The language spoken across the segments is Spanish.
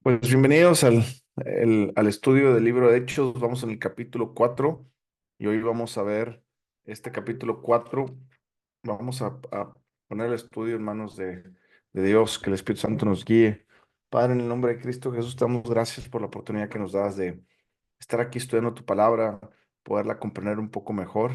Pues bienvenidos al estudio del libro de Hechos. Vamos en el capítulo 4 y hoy vamos a ver este capítulo 4. Vamos a poner el estudio en manos de Dios, que el Espíritu Santo nos guíe. Padre, en el nombre de Cristo Jesús, te damos gracias por la oportunidad que nos das de estar aquí estudiando tu palabra, poderla comprender un poco mejor.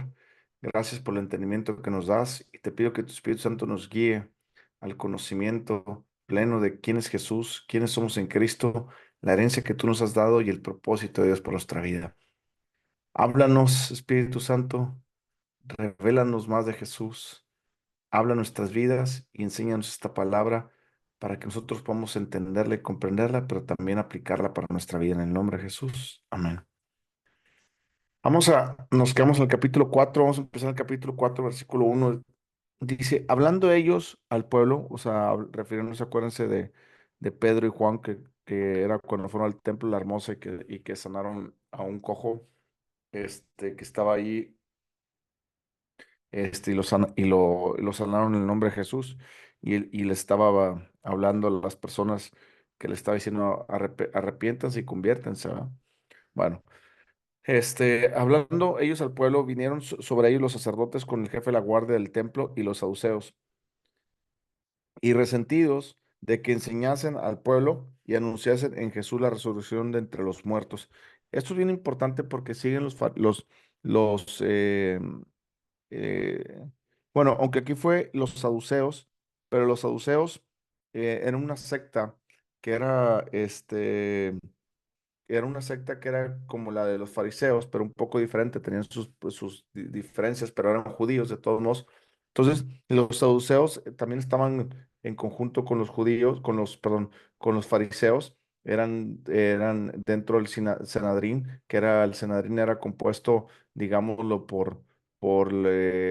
Gracias por el entendimiento que nos das y te pido que tu Espíritu Santo nos guíe al conocimiento pleno de quién es Jesús, quiénes somos en Cristo, la herencia que tú nos has dado y el propósito de Dios por nuestra vida. Háblanos, Espíritu Santo, revélanos más de Jesús, habla nuestras vidas y enséñanos esta palabra para que nosotros podamos entenderla y comprenderla, pero también aplicarla para nuestra vida en el nombre de Jesús. Amén. Nos quedamos en el capítulo 4. Vamos a empezar el capítulo 4, versículo 1. Dice, hablando ellos al pueblo, o sea, refiriéndose, acuérdense de Pedro y Juan, que era cuando fueron al templo de la Hermosa y que sanaron a un cojo, que estaba ahí, y lo sanaron en el nombre de Jesús, y le estaba hablando a las personas que le estaba diciendo, arrepiéntanse y conviértanse, ¿verdad? Bueno. Hablando ellos al pueblo, vinieron sobre ellos los sacerdotes con el jefe de la guardia del templo y los saduceos, y resentidos de que enseñasen al pueblo y anunciasen en Jesús la resurrección de entre los muertos. Esto es bien importante porque siguen los, eh, bueno, aunque aquí fue los saduceos, pero los saduceos eran una secta que era una secta que era como la de los fariseos, pero un poco diferente, tenían sus diferencias, pero eran judíos de todos modos. Entonces, los saduceos también estaban en conjunto con los judíos, perdón, con los fariseos, eran dentro del Sanedrín, que era el Sanedrín era compuesto, digámoslo, por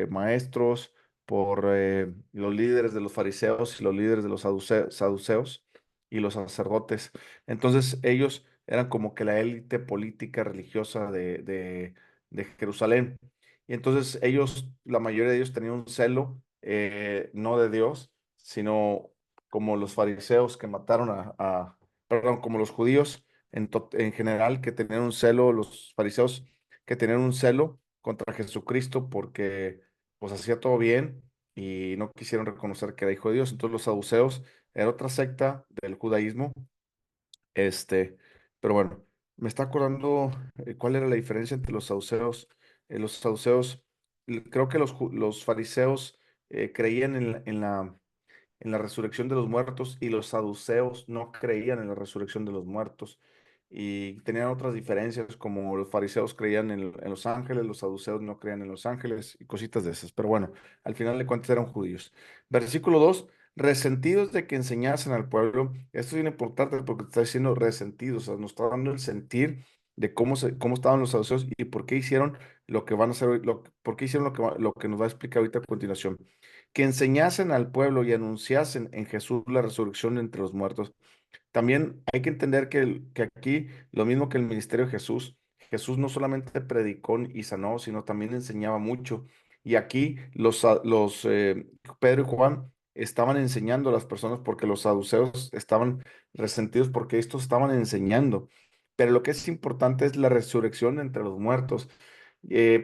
maestros, por los líderes de los fariseos y los líderes de los saduceos y los sacerdotes. Entonces, ellos eran como que la élite política religiosa de Jerusalén. Y entonces ellos, la mayoría de ellos tenían un celo, no de Dios, sino como los fariseos que mataron perdón, como los judíos en general que tenían un celo, los fariseos que tenían un celo contra Jesucristo porque pues hacía todo bien y no quisieron reconocer que era hijo de Dios. Entonces los saduceos era otra secta del judaísmo, este, pero bueno, me está acordando cuál era la diferencia entre los saduceos. Los saduceos, creo que los fariseos creían en la resurrección de los muertos y los saduceos no creían en la resurrección de los muertos. Y tenían otras diferencias, como los fariseos creían en los ángeles, los saduceos no creían en los ángeles y cositas de esas. Pero bueno, al final de cuentas eran judíos. Versículo 2: resentidos de que enseñasen al pueblo. Esto es bien importante porque está diciendo resentidos, o sea, nos está dando el sentir de cómo estaban los saduceos y por qué hicieron lo que van a hacer hoy, por qué hicieron lo que nos va a explicar ahorita a continuación. Que enseñasen al pueblo y anunciasen en Jesús la resurrección entre los muertos. También hay que entender que aquí, lo mismo que el ministerio de Jesús, Jesús no solamente predicó y sanó, sino también enseñaba mucho. Y aquí Pedro y Juan estaban enseñando a las personas porque los saduceos estaban resentidos porque estos estaban enseñando. Pero lo que es importante es la resurrección entre los muertos.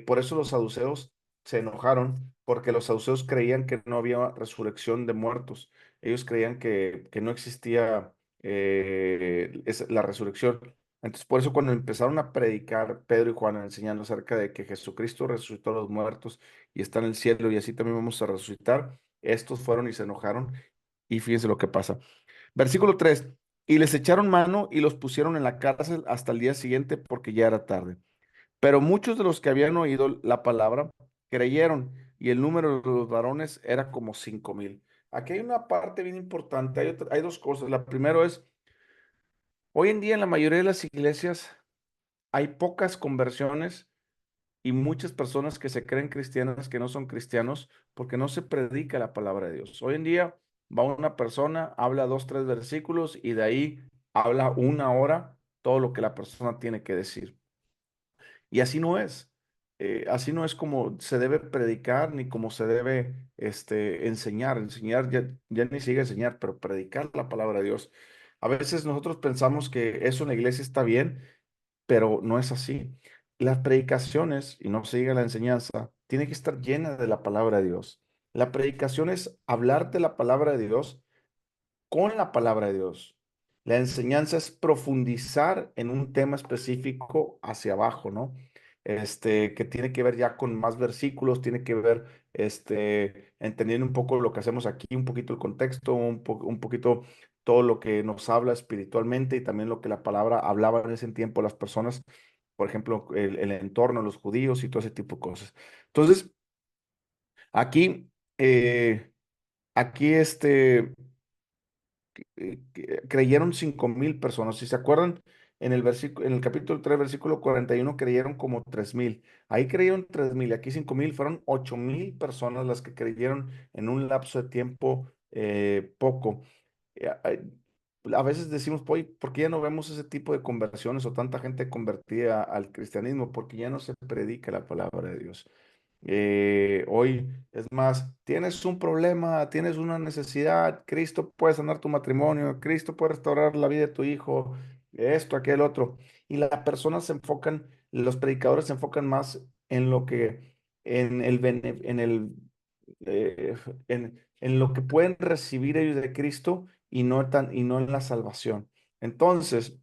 Por eso los saduceos se enojaron, porque los saduceos creían que no había resurrección de muertos. Ellos creían que no existía la resurrección. Entonces, por eso cuando empezaron a predicar Pedro y Juan enseñando acerca de que Jesucristo resucitó a los muertos y está en el cielo y así también vamos a resucitar, estos fueron y se enojaron y fíjense lo que pasa. Versículo 3: y les echaron mano y los pusieron en la cárcel hasta el día siguiente porque ya era tarde. Pero muchos de los que habían oído la palabra creyeron, y el número de los varones era como 5,000. Aquí hay una parte bien importante, hay dos cosas. La primera es, hoy en día en la mayoría de las iglesias hay pocas conversiones y muchas personas que se creen cristianas que no son cristianos porque no se predica la palabra de Dios. Hoy en día va una persona, habla dos, tres versículos y de ahí habla una hora todo lo que la persona tiene que decir. Y así no es. así no es como se debe predicar ni como se debe enseñar. Enseñar ya ni sigue enseñar, pero predicar la palabra de Dios. A veces nosotros pensamos que eso en la iglesia está bien, pero no es así. Las predicaciones, y no se diga la enseñanza, tiene que estar llena de la palabra de Dios. La predicación es hablarte la palabra de Dios con la palabra de Dios. La enseñanza es profundizar en un tema específico hacia abajo, ¿no? Que tiene que ver ya con más versículos, tiene que ver, entendiendo un poco lo que hacemos aquí, un poquito el contexto, un poquito todo lo que nos habla espiritualmente y también lo que la palabra hablaba en ese tiempo las personas, por ejemplo, el entorno, los judíos y todo ese tipo de cosas. Entonces, aquí, aquí, creyeron 5,000 personas. Si se acuerdan, en el capítulo 3 versículo 41 creyeron como 3,000. Ahí creyeron 3,000, aquí 5,000, fueron 8,000 personas las que creyeron en un lapso de tiempo poco. Eh, eh, a veces decimos, "Oye, ¿por qué ya no vemos ese tipo de conversiones o tanta gente convertida al cristianismo? Porque ya no se predica la palabra de Dios. Hoy, es más, tienes un problema, tienes una necesidad, Cristo puede sanar tu matrimonio, Cristo puede restaurar la vida de tu hijo, esto, aquel, otro. Y las personas se enfocan, los predicadores se enfocan más en lo que, en el, eh, en lo que pueden recibir ellos de Cristo y no en la salvación. Entonces,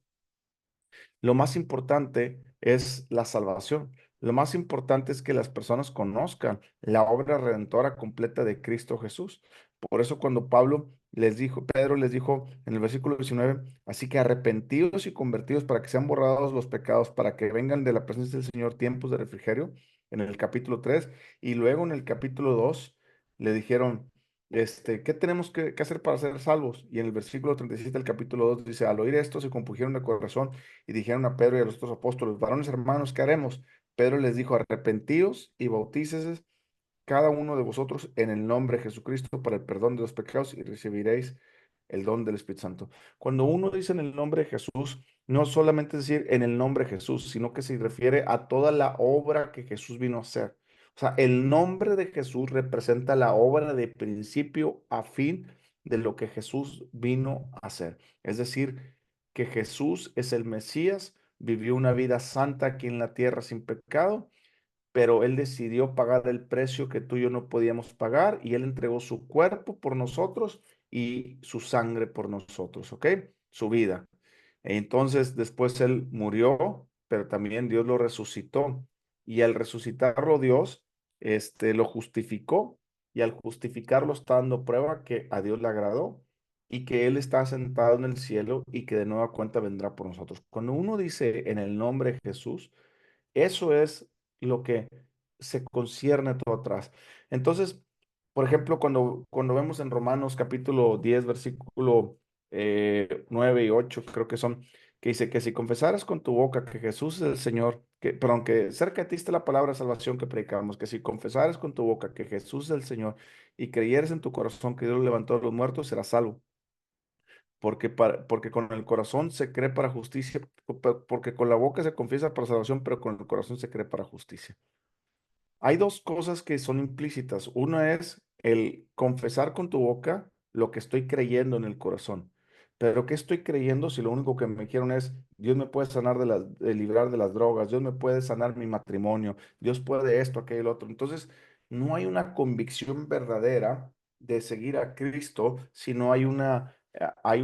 lo más importante es la salvación. Lo más importante es que las personas conozcan la obra redentora completa de Cristo Jesús. Por eso cuando Pedro les dijo en el versículo 19, así que arrepentidos y convertidos para que sean borrados los pecados, para que vengan de la presencia del Señor tiempos de refrigerio, en el capítulo 3 y luego en el capítulo 2 le dijeron, ¿qué tenemos que hacer para ser salvos? Y en el versículo 37 del capítulo 2 dice, al oír esto se compungieron de corazón y dijeron a Pedro y a los otros apóstoles, varones hermanos, ¿qué haremos? Pedro les dijo, arrepentíos y bautíceses cada uno de vosotros en el nombre de Jesucristo para el perdón de los pecados y recibiréis el don del Espíritu Santo. Cuando uno dice en el nombre de Jesús, no solamente es decir en el nombre de Jesús, sino que se refiere a toda la obra que Jesús vino a hacer. O sea, el nombre de Jesús representa la obra de principio a fin de lo que Jesús vino a hacer. Es decir, que Jesús es el Mesías, vivió una vida santa aquí en la tierra sin pecado, pero Él decidió pagar el precio que tú y yo no podíamos pagar y Él entregó su cuerpo por nosotros y su sangre por nosotros, ¿ok? Su vida. Entonces, después Él murió, pero también Dios lo resucitó y al resucitarlo Dios, lo justificó y al justificarlo está dando prueba que a Dios le agradó y que Él está sentado en el cielo y que de nueva cuenta vendrá por nosotros. Cuando uno dice en el nombre de Jesús, eso es lo que se concierne todo atrás. Entonces, por ejemplo, cuando vemos en Romanos capítulo 10 versículo 9 y 8 creo que son, que dice que si confesaras con tu boca que Jesús es el Señor, perdón, que cerca de ti está la palabra de salvación que predicamos, que si confesaras con tu boca que Jesús es el Señor y creyeres en tu corazón que Dios lo levantó de los muertos, serás salvo. Porque con el corazón se cree para justicia, porque con la boca se confiesa para salvación, pero con el corazón se cree para justicia. Hay dos cosas que son implícitas. Una es el confesar con tu boca lo que estoy creyendo en el corazón. Pero ¿qué estoy creyendo si lo único que me dijeron es Dios me puede sanar de librar de las drogas, Dios me puede sanar mi matrimonio, Dios puede esto, aquello, otro? Entonces, no hay una convicción verdadera de seguir a Cristo, sino hay una ay,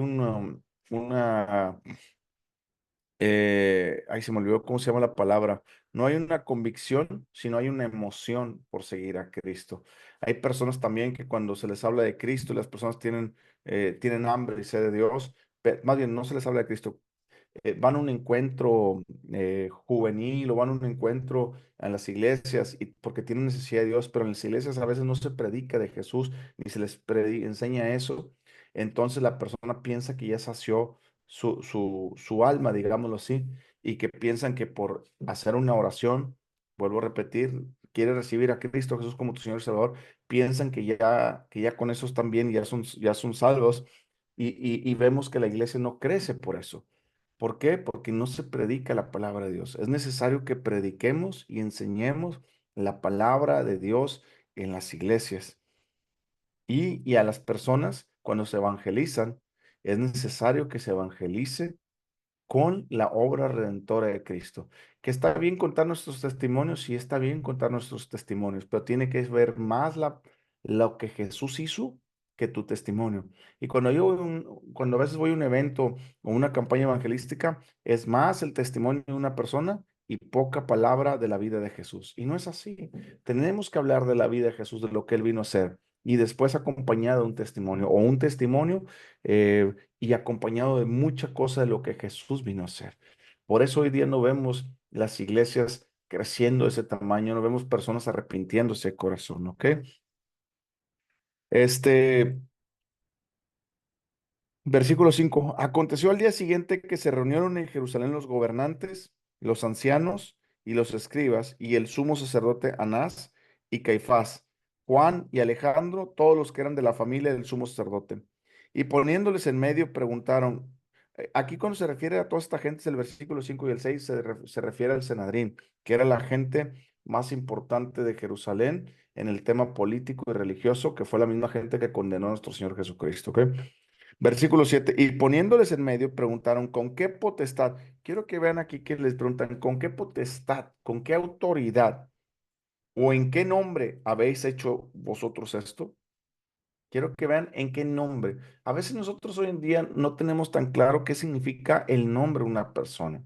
se me olvidó cómo se llama la palabra. No hay una convicción, sino hay una emoción por seguir a Cristo. Hay personas también que cuando se les habla de Cristo, las personas tienen hambre y sed de Dios, más bien no se les habla de Cristo, van a un encuentro juvenil o van a un encuentro en las iglesias y porque tienen necesidad de Dios, pero en las iglesias a veces no se predica de Jesús ni se les enseña eso. Entonces la persona piensa que ya sació su alma, digámoslo así, y que piensan que por hacer una oración, vuelvo a repetir, quiere recibir a Cristo Jesús como tu Señor y Salvador, piensan que ya con eso están bien, ya son salvos, y vemos que la iglesia no crece por eso. ¿Por qué? Porque no se predica la palabra de Dios. Es necesario que prediquemos y enseñemos la palabra de Dios en las iglesias. Y a las personas, cuando se evangelizan, es necesario que se evangelice con la obra redentora de Cristo. Que está bien contar nuestros testimonios, sí está bien contar nuestros testimonios, pero tiene que ver más lo que Jesús hizo que tu testimonio. Y cuando a veces voy a un evento o una campaña evangelística, es más el testimonio de una persona y poca palabra de la vida de Jesús. Y no es así. Tenemos que hablar de la vida de Jesús, de lo que él vino a hacer. Y después acompañado de un testimonio o un testimonio y acompañado de mucha cosa de lo que Jesús vino a hacer. Por eso hoy día no vemos las iglesias creciendo de ese tamaño, no vemos personas arrepintiéndose de corazón, ¿ok? Este, Versículo 5. Aconteció al día siguiente que se reunieron en Jerusalén los gobernantes, los ancianos y los escribas, y el sumo sacerdote Anás y Caifás, Juan y Alejandro, todos los que eran de la familia del sumo sacerdote. Y poniéndoles en medio, preguntaron, aquí cuando se refiere a toda esta gente, es el versículo 5 y el 6 se refiere al Sanedrín, que era la gente más importante de Jerusalén en el tema político y religioso, que fue la misma gente que condenó a nuestro Señor Jesucristo, ¿ok? Versículo 7. Y poniéndoles en medio, preguntaron, ¿con qué potestad? Quiero que vean aquí que les preguntan, ¿con qué potestad, con qué autoridad o en qué nombre habéis hecho vosotros esto? Quiero que vean en qué nombre. A veces nosotros hoy en día no tenemos tan claro qué significa el nombre de una persona.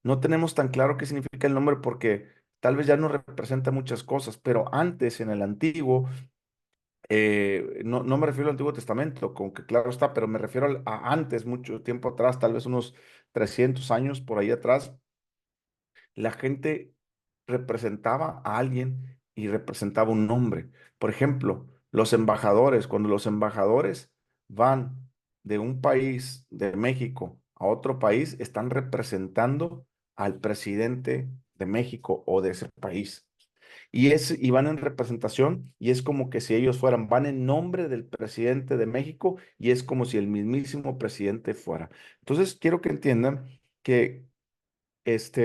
No tenemos tan claro qué significa el nombre porque tal vez ya no representa muchas cosas, pero antes, en el antiguo, no me refiero al Antiguo Testamento, con que claro está, pero me refiero a antes, mucho tiempo atrás, tal vez unos 300 años por ahí atrás, la gente representaba a alguien y representaba un nombre. Por ejemplo, los embajadores, cuando los embajadores van de un país, de México, a otro país, están representando al presidente de México o de ese país. Y van en representación y es como que si ellos fueran, van en nombre del presidente de México y es como si el mismísimo presidente fuera. Entonces, quiero que entiendan que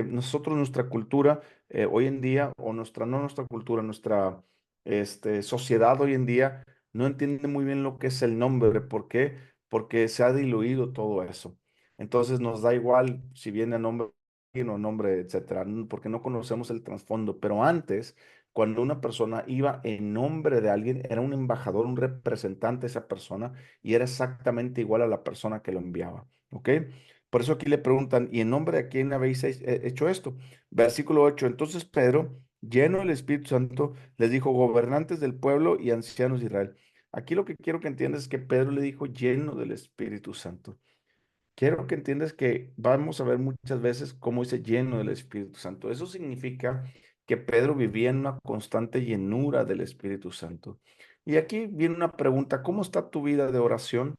nosotros, nuestra cultura hoy en día, o no nuestra cultura, nuestra sociedad hoy en día no entiende muy bien lo que es el nombre. ¿Por qué? Porque se ha diluido todo eso. Entonces nos da igual si viene a nombre o nombre, etcétera, porque no conocemos el trasfondo. Pero antes, cuando una persona iba en nombre de alguien, era un embajador, un representante de esa persona y era exactamente igual a la persona que lo enviaba. ¿Ok? Por eso aquí le preguntan, ¿y en nombre de quién habéis hecho esto? Versículo 8. Entonces Pedro, lleno del Espíritu Santo, les dijo, gobernantes del pueblo y ancianos de Israel. Aquí lo que quiero que entiendas es que Pedro le dijo lleno del Espíritu Santo. Quiero que entiendas que vamos a ver muchas veces cómo dice lleno del Espíritu Santo. Eso significa que Pedro vivía en una constante llenura del Espíritu Santo. Y aquí viene una pregunta, ¿cómo está tu vida de oración?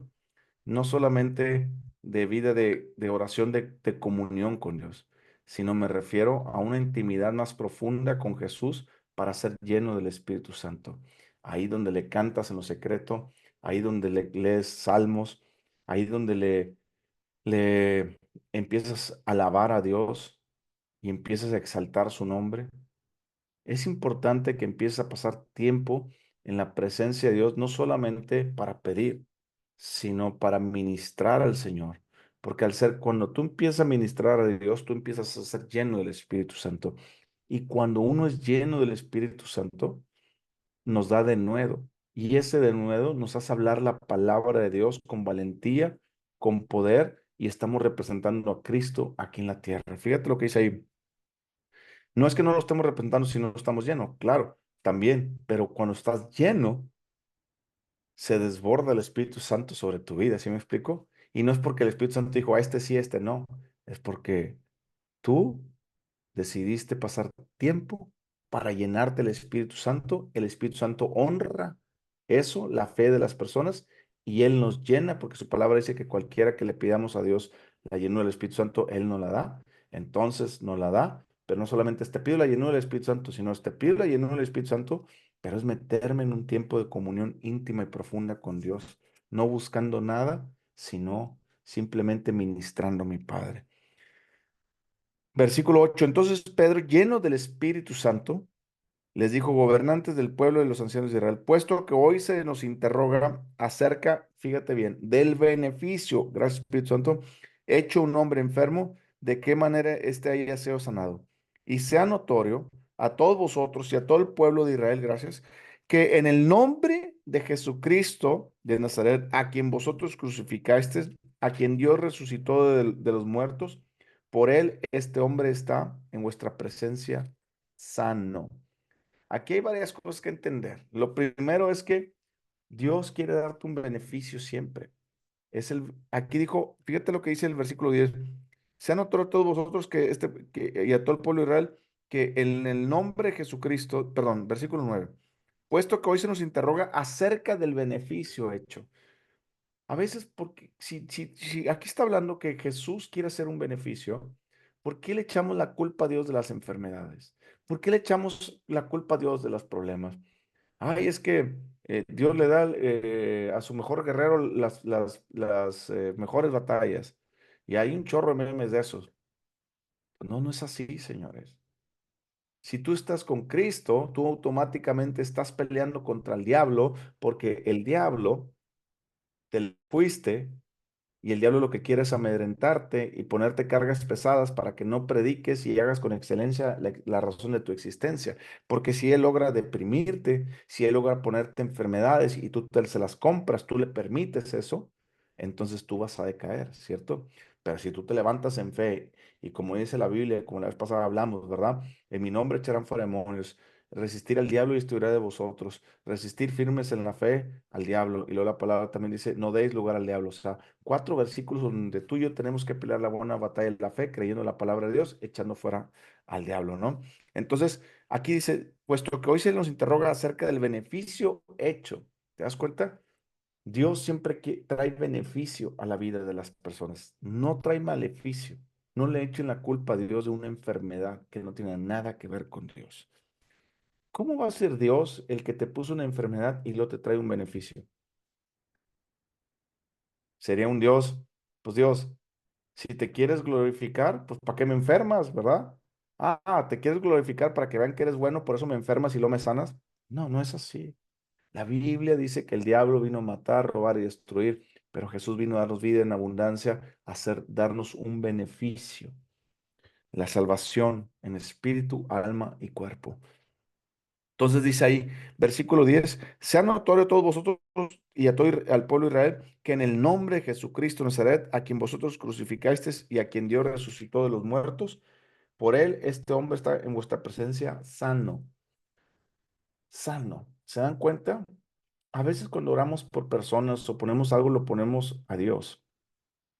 No solamente de vida de oración de comunión con Dios, sino me refiero a una intimidad más profunda con Jesús para ser lleno del Espíritu Santo. Ahí donde le cantas en lo secreto, ahí donde le lees salmos, ahí donde le empiezas a alabar a Dios y empiezas a exaltar su nombre. Es importante que empieces a pasar tiempo en la presencia de Dios, no solamente para pedir, sino para ministrar al Señor. Porque cuando tú empiezas a ministrar a Dios, tú empiezas a ser lleno del Espíritu Santo. Y cuando uno es lleno del Espíritu Santo, nos da denuedo. Y ese denuedo nos hace hablar la palabra de Dios con valentía, con poder, y estamos representando a Cristo aquí en la tierra. Fíjate lo que dice ahí. No es que no lo estemos representando si no estamos llenos, claro, también, pero cuando estás lleno, se desborda el Espíritu Santo sobre tu vida, ¿sí me explico? Y no es porque el Espíritu Santo dijo, a este sí, a este no, es porque tú decidiste pasar tiempo para llenarte del Espíritu Santo. El Espíritu Santo honra eso, la fe de las personas, y Él nos llena, porque su palabra dice que cualquiera que le pidamos a Dios la llenura del Espíritu Santo, Él nos la da. Entonces nos la da, pero no solamente es te pido la llenura del Espíritu Santo, sino es te pido la llenura del Espíritu Santo, pero es meterme en un tiempo de comunión íntima y profunda con Dios, no buscando nada, sino simplemente ministrando a mi Padre. Versículo 8. Entonces Pedro, lleno del Espíritu Santo, les dijo: gobernantes del pueblo de los ancianos de Israel, puesto que hoy se nos interroga acerca, fíjate bien, del beneficio, gracias Espíritu Santo, hecho un hombre enfermo, de qué manera éste haya sido sanado. Y sea notorio a todos vosotros y a todo el pueblo de Israel, gracias, que en el nombre de Jesucristo de Nazaret, a quien vosotros crucificasteis, a quien Dios resucitó de los muertos, por él este hombre está en vuestra presencia sano. Aquí hay varias cosas que entender. Lo primero es que Dios quiere darte un beneficio siempre. Aquí dijo, fíjate lo que dice el versículo 10. Sean notorio a todos vosotros y a todo el pueblo de Israel que en el nombre de Jesucristo, perdón, versículo 9, puesto que hoy se nos interroga acerca del beneficio hecho. A veces, porque si aquí está hablando que Jesús quiere hacer un beneficio, ¿por qué le echamos la culpa a Dios de las enfermedades? ¿Por qué le echamos la culpa a Dios de los problemas? Ay, es que Dios le da a su mejor guerrero las mejores batallas. Y hay un chorro de memes de esos. No, no es así, señores. Si tú estás con Cristo, tú automáticamente estás peleando contra el diablo porque el diablo te fuiste. Y el diablo lo que quiere es amedrentarte y ponerte cargas pesadas para que no prediques y hagas con excelencia la razón de tu existencia. Porque si él logra deprimirte, si él logra ponerte enfermedades y tú se las compras, tú le permites eso, entonces tú vas a decaer, ¿cierto? Pero si tú te levantas en fe y como dice la Biblia, como la vez pasada hablamos, ¿verdad? En mi nombre echarán fuera demonios. Resistir al diablo y estuviera de vosotros. Resistir firmes en la fe al diablo. Y luego la palabra también dice, no deis lugar al diablo. O sea, 4 versículos donde tú y yo tenemos que pelear la buena batalla de la fe, creyendo en la palabra de Dios, echando fuera al diablo, ¿no? Entonces, aquí dice, puesto que hoy se nos interroga acerca del beneficio hecho, ¿te das cuenta? Dios siempre trae beneficio a la vida de las personas, no trae maleficio. No le echen la culpa a Dios de una enfermedad que no tiene nada que ver con Dios. ¿Cómo va a ser Dios el que te puso una enfermedad y luego te trae un beneficio? Sería un Dios, pues Dios, si te quieres glorificar, pues ¿para qué me enfermas, verdad? ¿Te quieres glorificar para que vean que eres bueno, por eso me enfermas y lo me sanas? No, no es así. La Biblia dice que el diablo vino a matar, robar y destruir, pero Jesús vino a darnos vida en abundancia, darnos un beneficio, la salvación en espíritu, alma y cuerpo. Entonces dice ahí, versículo 10, sea notorio a todos vosotros y a todo al pueblo de Israel que en el nombre de Jesucristo de Nazaret, a quien vosotros crucificasteis y a quien Dios resucitó de los muertos, por él este hombre está en vuestra presencia sano, sano. ¿Se dan cuenta? A veces cuando oramos por personas o ponemos algo, lo ponemos a Dios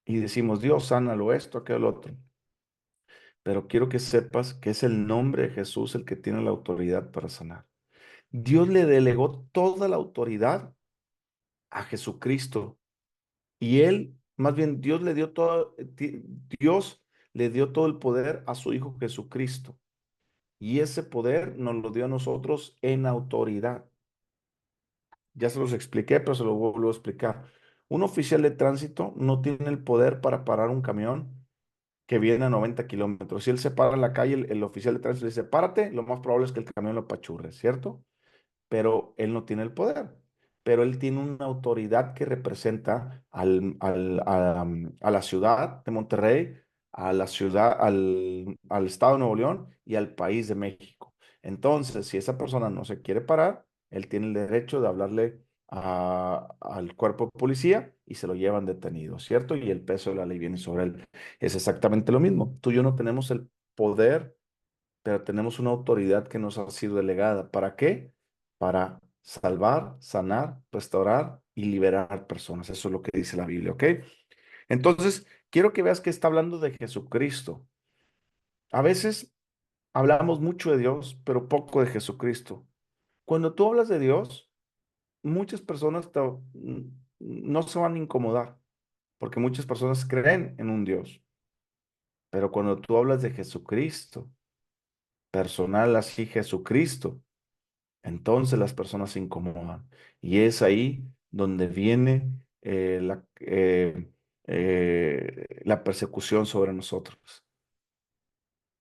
y decimos, Dios, sánalo esto, aquello, lo otro. Pero quiero que sepas que es el nombre de Jesús el que tiene la autoridad para sanar. Dios le delegó toda la autoridad a Jesucristo. Y él, más bien, Dios le dio todo el poder a su Hijo Jesucristo. Y ese poder nos lo dio a nosotros en autoridad. Ya se los expliqué, pero se lo vuelvo a explicar. Un oficial de tránsito no tiene el poder para parar un camión que viene a 90 kilómetros. Si él se para en la calle, el oficial de tránsito le dice, párate, lo más probable es que el camión lo apachurre, ¿cierto? Pero él no tiene el poder. Pero él tiene una autoridad que representa a la ciudad de Monterrey, al estado de Nuevo León y al país de México. Entonces, si esa persona no se quiere parar, él tiene el derecho de hablarle al cuerpo de policía y se lo llevan detenido, ¿cierto? Y el peso de la ley viene sobre él. Es exactamente lo mismo. Tú y yo no tenemos el poder, pero tenemos una autoridad que nos ha sido delegada. ¿Para qué? Para salvar, sanar, restaurar y liberar personas. Eso es lo que dice la Biblia, ¿ok? Entonces, quiero que veas que está hablando de Jesucristo. A veces hablamos mucho de Dios, pero poco de Jesucristo. Cuando tú hablas de Dios, muchas personas no se van a incomodar, porque muchas personas creen en un Dios. Pero cuando tú hablas de Jesucristo, personal así, Jesucristo, entonces las personas se incomodan. Y es ahí donde viene la persecución sobre nosotros.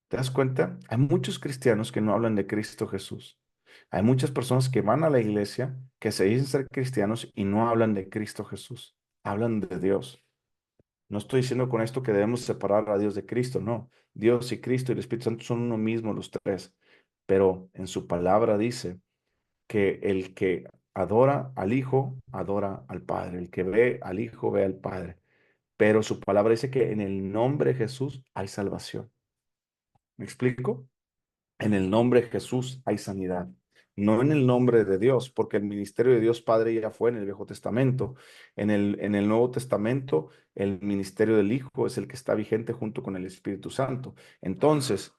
¿Te das cuenta? Hay muchos cristianos que no hablan de Cristo Jesús. Hay muchas personas que van a la iglesia, que se dicen ser cristianos y no hablan de Cristo Jesús. Hablan de Dios. No estoy diciendo con esto que debemos separar a Dios de Cristo, no. Dios y Cristo y el Espíritu Santo son uno mismo los tres. Pero en su palabra dice que el que adora al Hijo, adora al Padre. El que ve al Hijo, ve al Padre. Pero su palabra dice que en el nombre de Jesús hay salvación. ¿Me explico? En el nombre de Jesús hay sanidad, no en el nombre de Dios, porque el ministerio de Dios Padre ya fue en el Viejo Testamento. En el Nuevo Testamento, el ministerio del Hijo es el que está vigente junto con el Espíritu Santo. Entonces,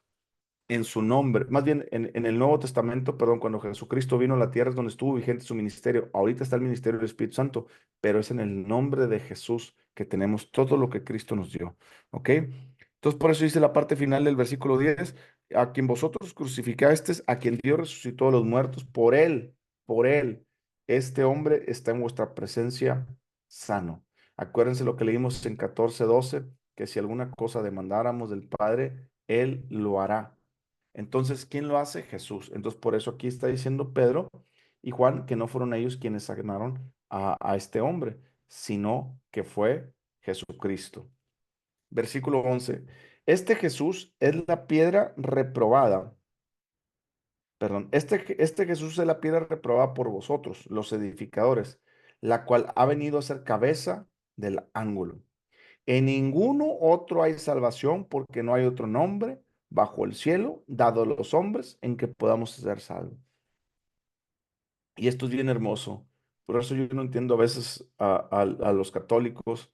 en su nombre, más bien en el Nuevo Testamento, perdón, cuando Jesucristo vino a la tierra es donde estuvo vigente su ministerio. Ahorita está el ministerio del Espíritu Santo, pero es en el nombre de Jesús que tenemos todo lo que Cristo nos dio. ¿Ok? Entonces, por eso dice la parte final del versículo 10: a quien vosotros crucificasteis, a quien Dios resucitó de los muertos, por él, este hombre está en vuestra presencia sano. Acuérdense lo que leímos en 14:12, que si alguna cosa demandáramos del Padre, Él lo hará. Entonces, ¿quién lo hace? Jesús. Entonces, por eso aquí está diciendo Pedro y Juan que no fueron ellos quienes sanaron a este hombre, sino que fue Jesucristo. Versículo 11. Este Jesús es la piedra reprobada. Perdón, este Jesús es la piedra reprobada por vosotros, los edificadores, la cual ha venido a ser cabeza del ángulo. En ninguno otro hay salvación, porque no hay otro nombre bajo el cielo dado a los hombres en que podamos ser salvos. Y esto es bien hermoso. Por eso yo no entiendo a veces a los católicos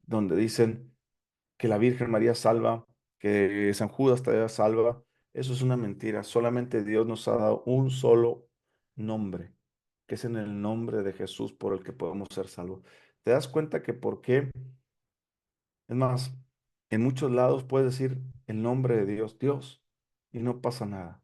donde dicen que la Virgen María salva, que San Judas todavía salva. Eso es una mentira. Solamente Dios nos ha dado un solo nombre, que es en el nombre de Jesús por el que podemos ser salvos. ¿Te das cuenta que por qué? Es más, en muchos lados puedes decir el nombre de Dios, Dios, y no pasa nada.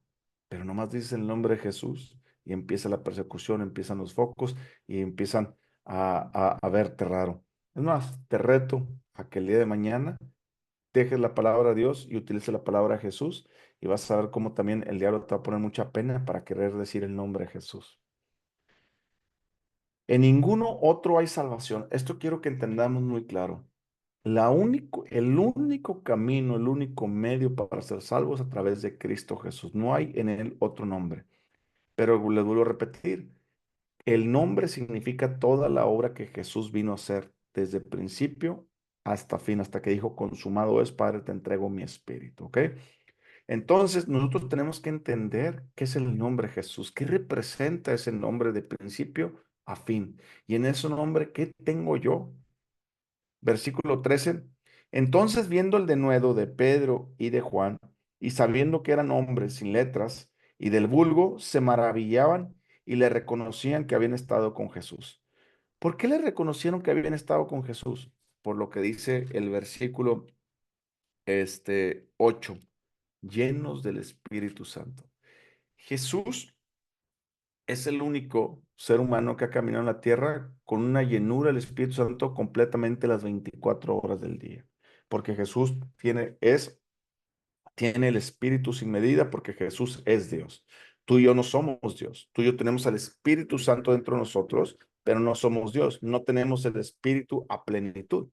Pero nomás dices el nombre de Jesús y empieza la persecución, empiezan los focos y empiezan a verte raro. Es más, te reto a que el día de mañana dejes la palabra de Dios y utilices la palabra Jesús y vas a ver cómo también el diablo te va a poner mucha pena para querer decir el nombre de Jesús. En ninguno otro hay salvación. Esto quiero que entendamos muy claro. El único camino, el único medio para ser salvos es a través de Cristo Jesús. No hay en él otro nombre. Pero les vuelvo a repetir, el nombre significa toda la obra que Jesús vino a hacer desde principio hasta fin, hasta que dijo, consumado es, Padre, te entrego mi espíritu, ¿ok? Entonces, nosotros tenemos que entender qué es el nombre Jesús, qué representa ese nombre de principio a fin. Y en ese nombre, ¿qué tengo yo? Versículo 13. Entonces, viendo el denuedo de Pedro y de Juan, y sabiendo que eran hombres sin letras y del vulgo, se maravillaban y le reconocían que habían estado con Jesús. ¿Por qué le reconocieron que habían estado con Jesús? Por lo que dice el versículo 8, llenos del Espíritu Santo. Jesús es el único ser humano que ha caminado en la tierra con una llenura del Espíritu Santo completamente las 24 horas del día. Porque Jesús tiene el Espíritu sin medida, porque Jesús es Dios. Tú y yo no somos Dios. Tú y yo tenemos al Espíritu Santo dentro de nosotros, pero no somos Dios. No tenemos el Espíritu a plenitud.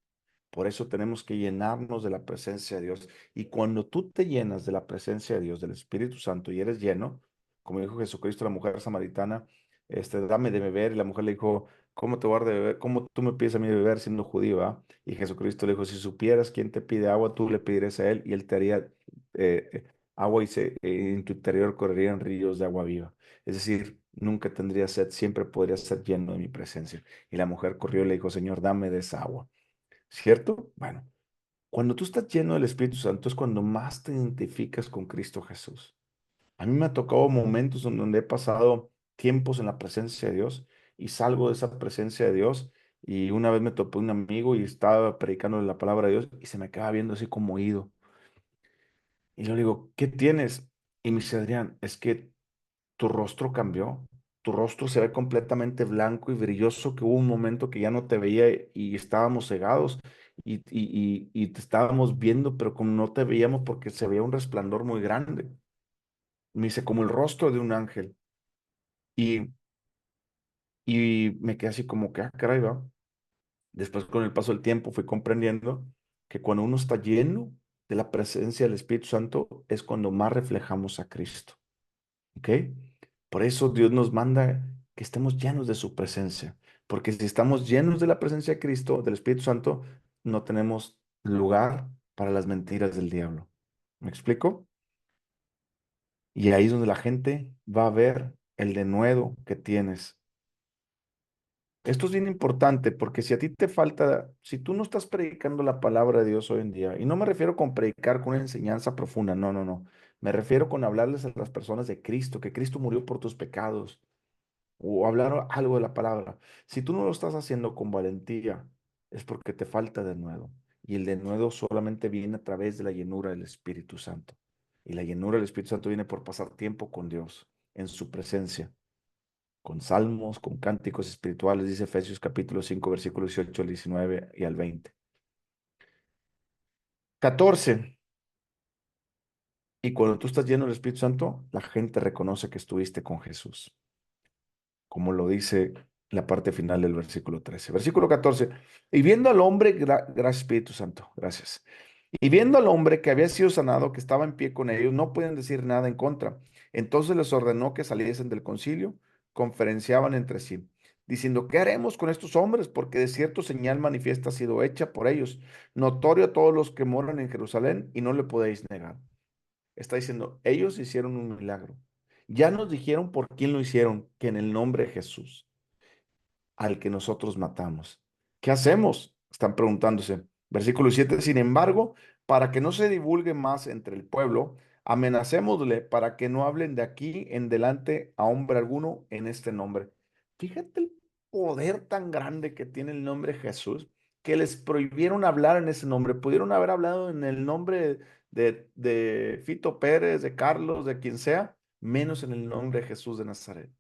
Por eso tenemos que llenarnos de la presencia de Dios. Y cuando tú te llenas de la presencia de Dios, del Espíritu Santo, y eres lleno, como dijo Jesucristo a la mujer samaritana, dame de beber. Y la mujer le dijo, ¿cómo te voy a dar de beber? ¿Cómo tú me pides a mí de beber siendo judío? Y Jesucristo le dijo, si supieras quién te pide agua, tú le pedirías a él y él te haría agua y en tu interior correrían ríos de agua viva. Es decir, nunca tendrías sed, siempre podrías ser lleno de mi presencia. Y la mujer corrió y le dijo, Señor, dame de esa agua. ¿Cierto? Bueno, cuando tú estás lleno del Espíritu Santo es cuando más te identificas con Cristo Jesús. A mí me ha tocado momentos en donde he pasado tiempos en la presencia de Dios y salgo de esa presencia de Dios y una vez me topé un amigo y estaba predicando la palabra de Dios y se me quedaba viendo así como oído. Y yo le digo, ¿qué tienes? Y me dice, Adrián, es que tu rostro cambió, tu rostro se ve completamente blanco y brilloso, que hubo un momento que ya no te veía y estábamos cegados y te estábamos viendo, pero como no te veíamos porque se veía un resplandor muy grande. Me dice, como el rostro de un ángel. Y, y me quedé así como que, ah, caray, va. Después, con el paso del tiempo, fui comprendiendo que cuando uno está lleno de la presencia del Espíritu Santo es cuando más reflejamos a Cristo. ¿Ok? Por eso Dios nos manda que estemos llenos de su presencia. Porque si estamos llenos de la presencia de Cristo, del Espíritu Santo, no tenemos lugar para las mentiras del diablo. ¿Me explico? Y ahí es donde la gente va a ver el denuedo que tienes. Esto es bien importante porque si a ti te falta, si tú no estás predicando la palabra de Dios hoy en día, y no me refiero con predicar con una enseñanza profunda, no, no, no. Me refiero con hablarles a las personas de Cristo, que Cristo murió por tus pecados, o hablar algo de la palabra. Si tú no lo estás haciendo con valentía, es porque te falta denuedo. Y el denuedo solamente viene a través de la llenura del Espíritu Santo. Y la llenura del Espíritu Santo viene por pasar tiempo con Dios, en su presencia, con salmos, con cánticos espirituales, dice Efesios capítulo 5 versículos 18 al 19 y al 20. 14. Y cuando tú estás lleno del Espíritu Santo, la gente reconoce que estuviste con Jesús, como lo dice la parte final del versículo 13. Versículo 14. Y viendo al hombre, gracias Espíritu Santo, gracias. Y viendo al hombre que había sido sanado, que estaba en pie con ellos, no podían decir nada en contra. Entonces les ordenó que saliesen del concilio, conferenciaban entre sí, diciendo, ¿qué haremos con estos hombres? Porque de cierto señal manifiesta ha sido hecha por ellos, notorio a todos los que moran en Jerusalén, y no le podéis negar. Está diciendo, ellos hicieron un milagro. Ya nos dijeron por quién lo hicieron, que en el nombre de Jesús, al que nosotros matamos. ¿Qué hacemos? Están preguntándose. Versículo 7. Sin embargo, para que no se divulgue más entre el pueblo, amenacémosle para que no hablen de aquí en delante a hombre alguno en este nombre. Fíjate el poder tan grande que tiene el nombre Jesús, que les prohibieron hablar en ese nombre. Pudieron haber hablado en el nombre de Fito Pérez, de Carlos, de quien sea, menos en el nombre de Jesús de Nazaret.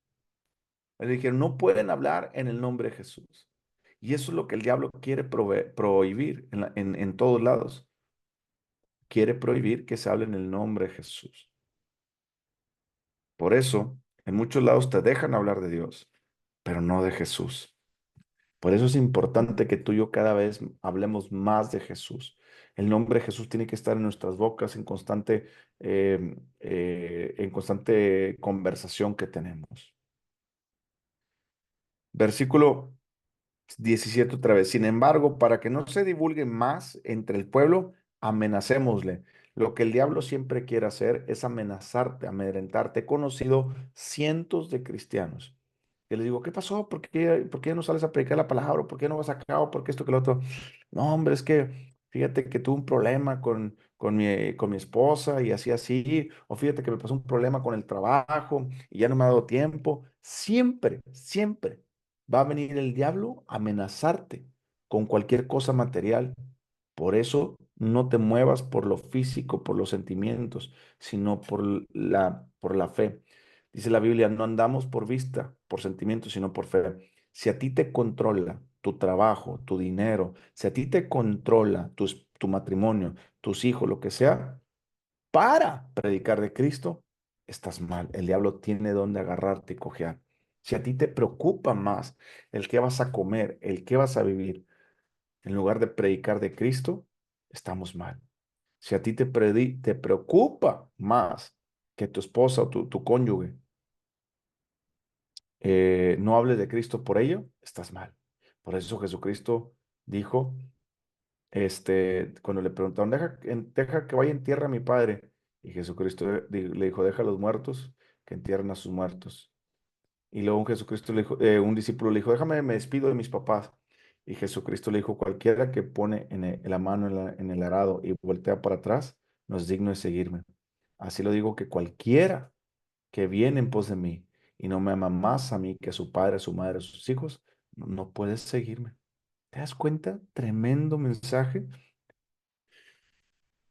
Le dijeron, no pueden hablar en el nombre de Jesús. Y eso es lo que el diablo quiere prohibir en todos lados. Quiere prohibir que se hable en el nombre de Jesús. Por eso, en muchos lados te dejan hablar de Dios, pero no de Jesús. Por eso es importante que tú y yo cada vez hablemos más de Jesús. El nombre de Jesús tiene que estar en nuestras bocas en constante conversación que tenemos. Versículo 17 otra vez. Sin embargo, para que no se divulgue más entre el pueblo, amenacémosle. Lo que el diablo siempre quiere hacer es amenazarte, amedrentarte. He conocido cientos de cristianos que les digo, ¿qué pasó? ¿Por qué no sales a predicar la palabra? ¿Por qué no vas acá? ¿O por qué esto que lo otro? No, hombre, es que fíjate que tuve un problema con mi esposa y así, así. O fíjate que me pasó un problema con el trabajo y ya no me ha dado tiempo. Siempre, siempre va a venir el diablo a amenazarte con cualquier cosa material. Por eso no te muevas por lo físico, por los sentimientos, sino por la fe. Dice la Biblia, no andamos por vista, por sentimientos, sino por fe. Si a ti te controla tu trabajo, tu dinero, si a ti te controla tu matrimonio, tus hijos, lo que sea, para predicar de Cristo, estás mal. El diablo tiene donde agarrarte y cojear. Si a ti te preocupa más el qué vas a comer, el qué vas a vivir, en lugar de predicar de Cristo, estamos mal. Si a ti te preocupa más que tu esposa o tu cónyuge no hable de Cristo por ello, estás mal. Por eso Jesucristo dijo, cuando le preguntaron, deja que vaya en tierra a mi padre. Y Jesucristo le dijo, deja a los muertos que entierren a sus muertos. Y luego un discípulo le dijo, me despido de mis papás. Y Jesucristo le dijo, cualquiera que pone la mano en el arado y voltea para atrás, no es digno de seguirme. Así lo digo que cualquiera que viene en pos de mí y no me ama más a mí que a su padre, a su madre, a sus hijos, no puedes seguirme. ¿Te das cuenta? Tremendo mensaje.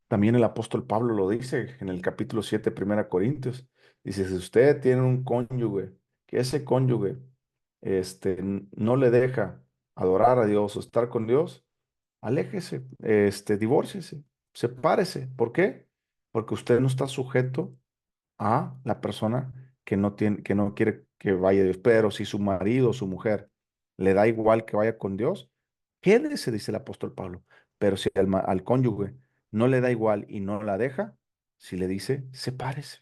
También el apóstol Pablo lo dice en el capítulo 7, Primera Corintios. Dice, si usted tiene un cónyuge que ese cónyuge no le deja adorar a Dios o estar con Dios, aléjese, divórciese, sepárese. ¿Por qué? Porque usted no está sujeto a la persona que no quiere que vaya a Dios. Pero si su marido o su mujer le da igual que vaya con Dios, quédese, dice el apóstol Pablo. Pero si al cónyuge no le da igual y no la deja, si le dice, sepárese,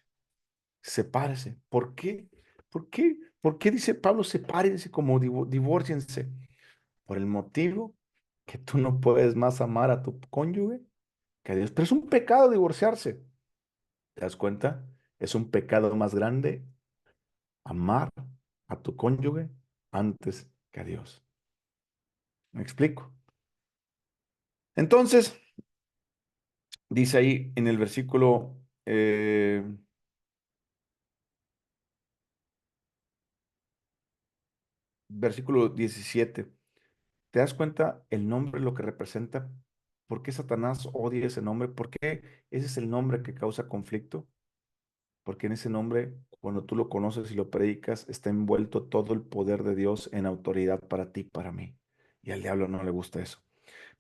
sepárese. ¿Por qué? ¿Por qué? ¿Por qué dice Pablo, sepárense como divórciense? Por el motivo que tú no puedes más amar a tu cónyuge que a Dios. Pero es un pecado divorciarse. ¿Te das cuenta? Es un pecado más grande amar a tu cónyuge antes que a Dios. ¿Me explico? Entonces, dice ahí en el versículo 17, ¿te das cuenta el nombre, lo que representa? ¿Por qué Satanás odia ese nombre? ¿Por qué ese es el nombre que causa conflicto? Porque en ese nombre, cuando tú lo conoces y lo predicas, está envuelto todo el poder de Dios en autoridad para ti, para mí. Y al diablo no le gusta eso.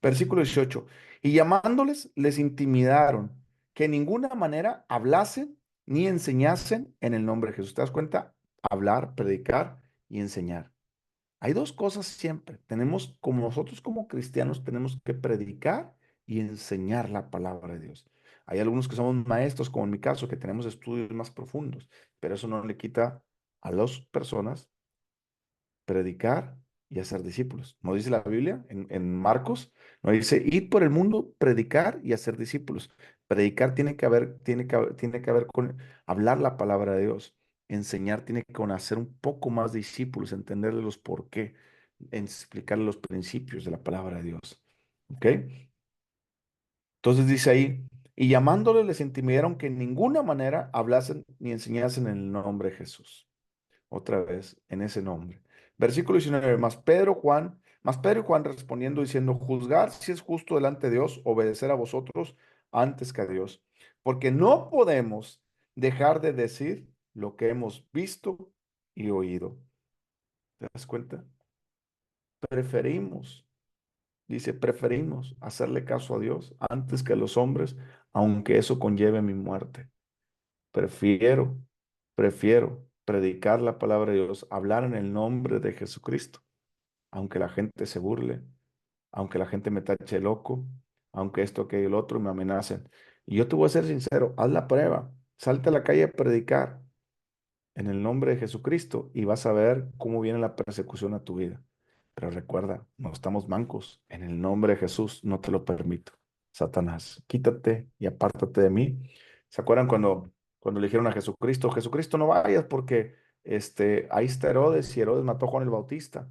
Versículo 18. Y llamándoles, les intimidaron que en ninguna manera hablasen ni enseñasen en el nombre de Jesús. ¿Te das cuenta? Hablar, predicar y enseñar. Hay dos cosas siempre. Tenemos, como nosotros como cristianos, tenemos que predicar y enseñar la palabra de Dios. Hay algunos que somos maestros, como en mi caso, que tenemos estudios más profundos, pero eso no le quita a las personas predicar y hacer discípulos. ¿No dice la Biblia en Marcos? No dice, ir por el mundo, predicar y hacer discípulos. Predicar tiene que ver con hablar la palabra de Dios. Enseñar tiene que con hacer un poco más discípulos, entenderle los por qué, explicarle los principios de la palabra de Dios. ¿Ok? Entonces dice ahí, y llamándole les intimidaron que en ninguna manera hablasen ni enseñasen en el nombre de Jesús otra vez en ese nombre. Versículo 19, más Pedro y Juan respondiendo diciendo, juzgar si es justo delante de Dios, obedecer a vosotros antes que a Dios, porque no podemos dejar de decir lo que hemos visto y oído. ¿Te das cuenta? Preferimos, dice, preferimos hacerle caso a Dios antes que a los hombres, aunque eso conlleve mi muerte. Prefiero, prefiero predicar la palabra de Dios, hablar en el nombre de Jesucristo, aunque la gente se burle, aunque la gente me tache loco, aunque esto, que el otro me amenacen. Y yo te voy a ser sincero, haz la prueba, salte a la calle a predicar en el nombre de Jesucristo y vas a ver cómo viene la persecución a tu vida. Pero recuerda, no estamos mancos. En el nombre de Jesús no te lo permito. Satanás, quítate y apártate de mí. ¿Se acuerdan cuando le dijeron a Jesucristo, Jesucristo no vayas porque ahí está Herodes y Herodes mató a Juan el Bautista?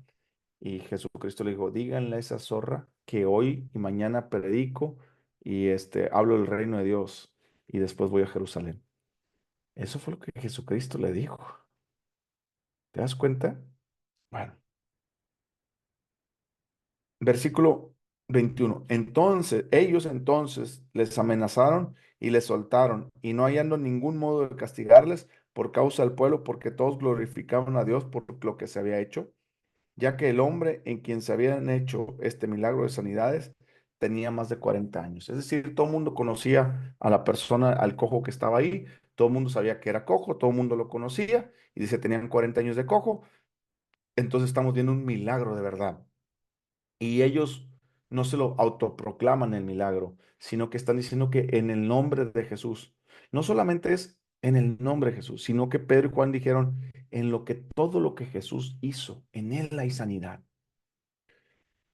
Y Jesucristo le dijo, díganle a esa zorra que hoy y mañana predico y hablo del reino de Dios y después voy a Jerusalén. Eso fue lo que Jesucristo le dijo. ¿Te das cuenta? Bueno, versículo 21. Ellos entonces les amenazaron y les soltaron, y no hallando ningún modo de castigarles por causa del pueblo, porque todos glorificaban a Dios por lo que se había hecho, ya que el hombre en quien se habían hecho este milagro de sanidades tenía más de 40 años. Es decir, todo el mundo conocía a la persona, al cojo que estaba ahí, todo el mundo sabía que era cojo, todo el mundo lo conocía, y dice, tenían 40 años de cojo. Entonces estamos viendo un milagro de verdad. Y ellos no se lo autoproclaman el milagro, sino que están diciendo que en el nombre de Jesús, no solamente es en el nombre de Jesús, sino que Pedro y Juan dijeron, en lo que todo lo que Jesús hizo, en él hay sanidad.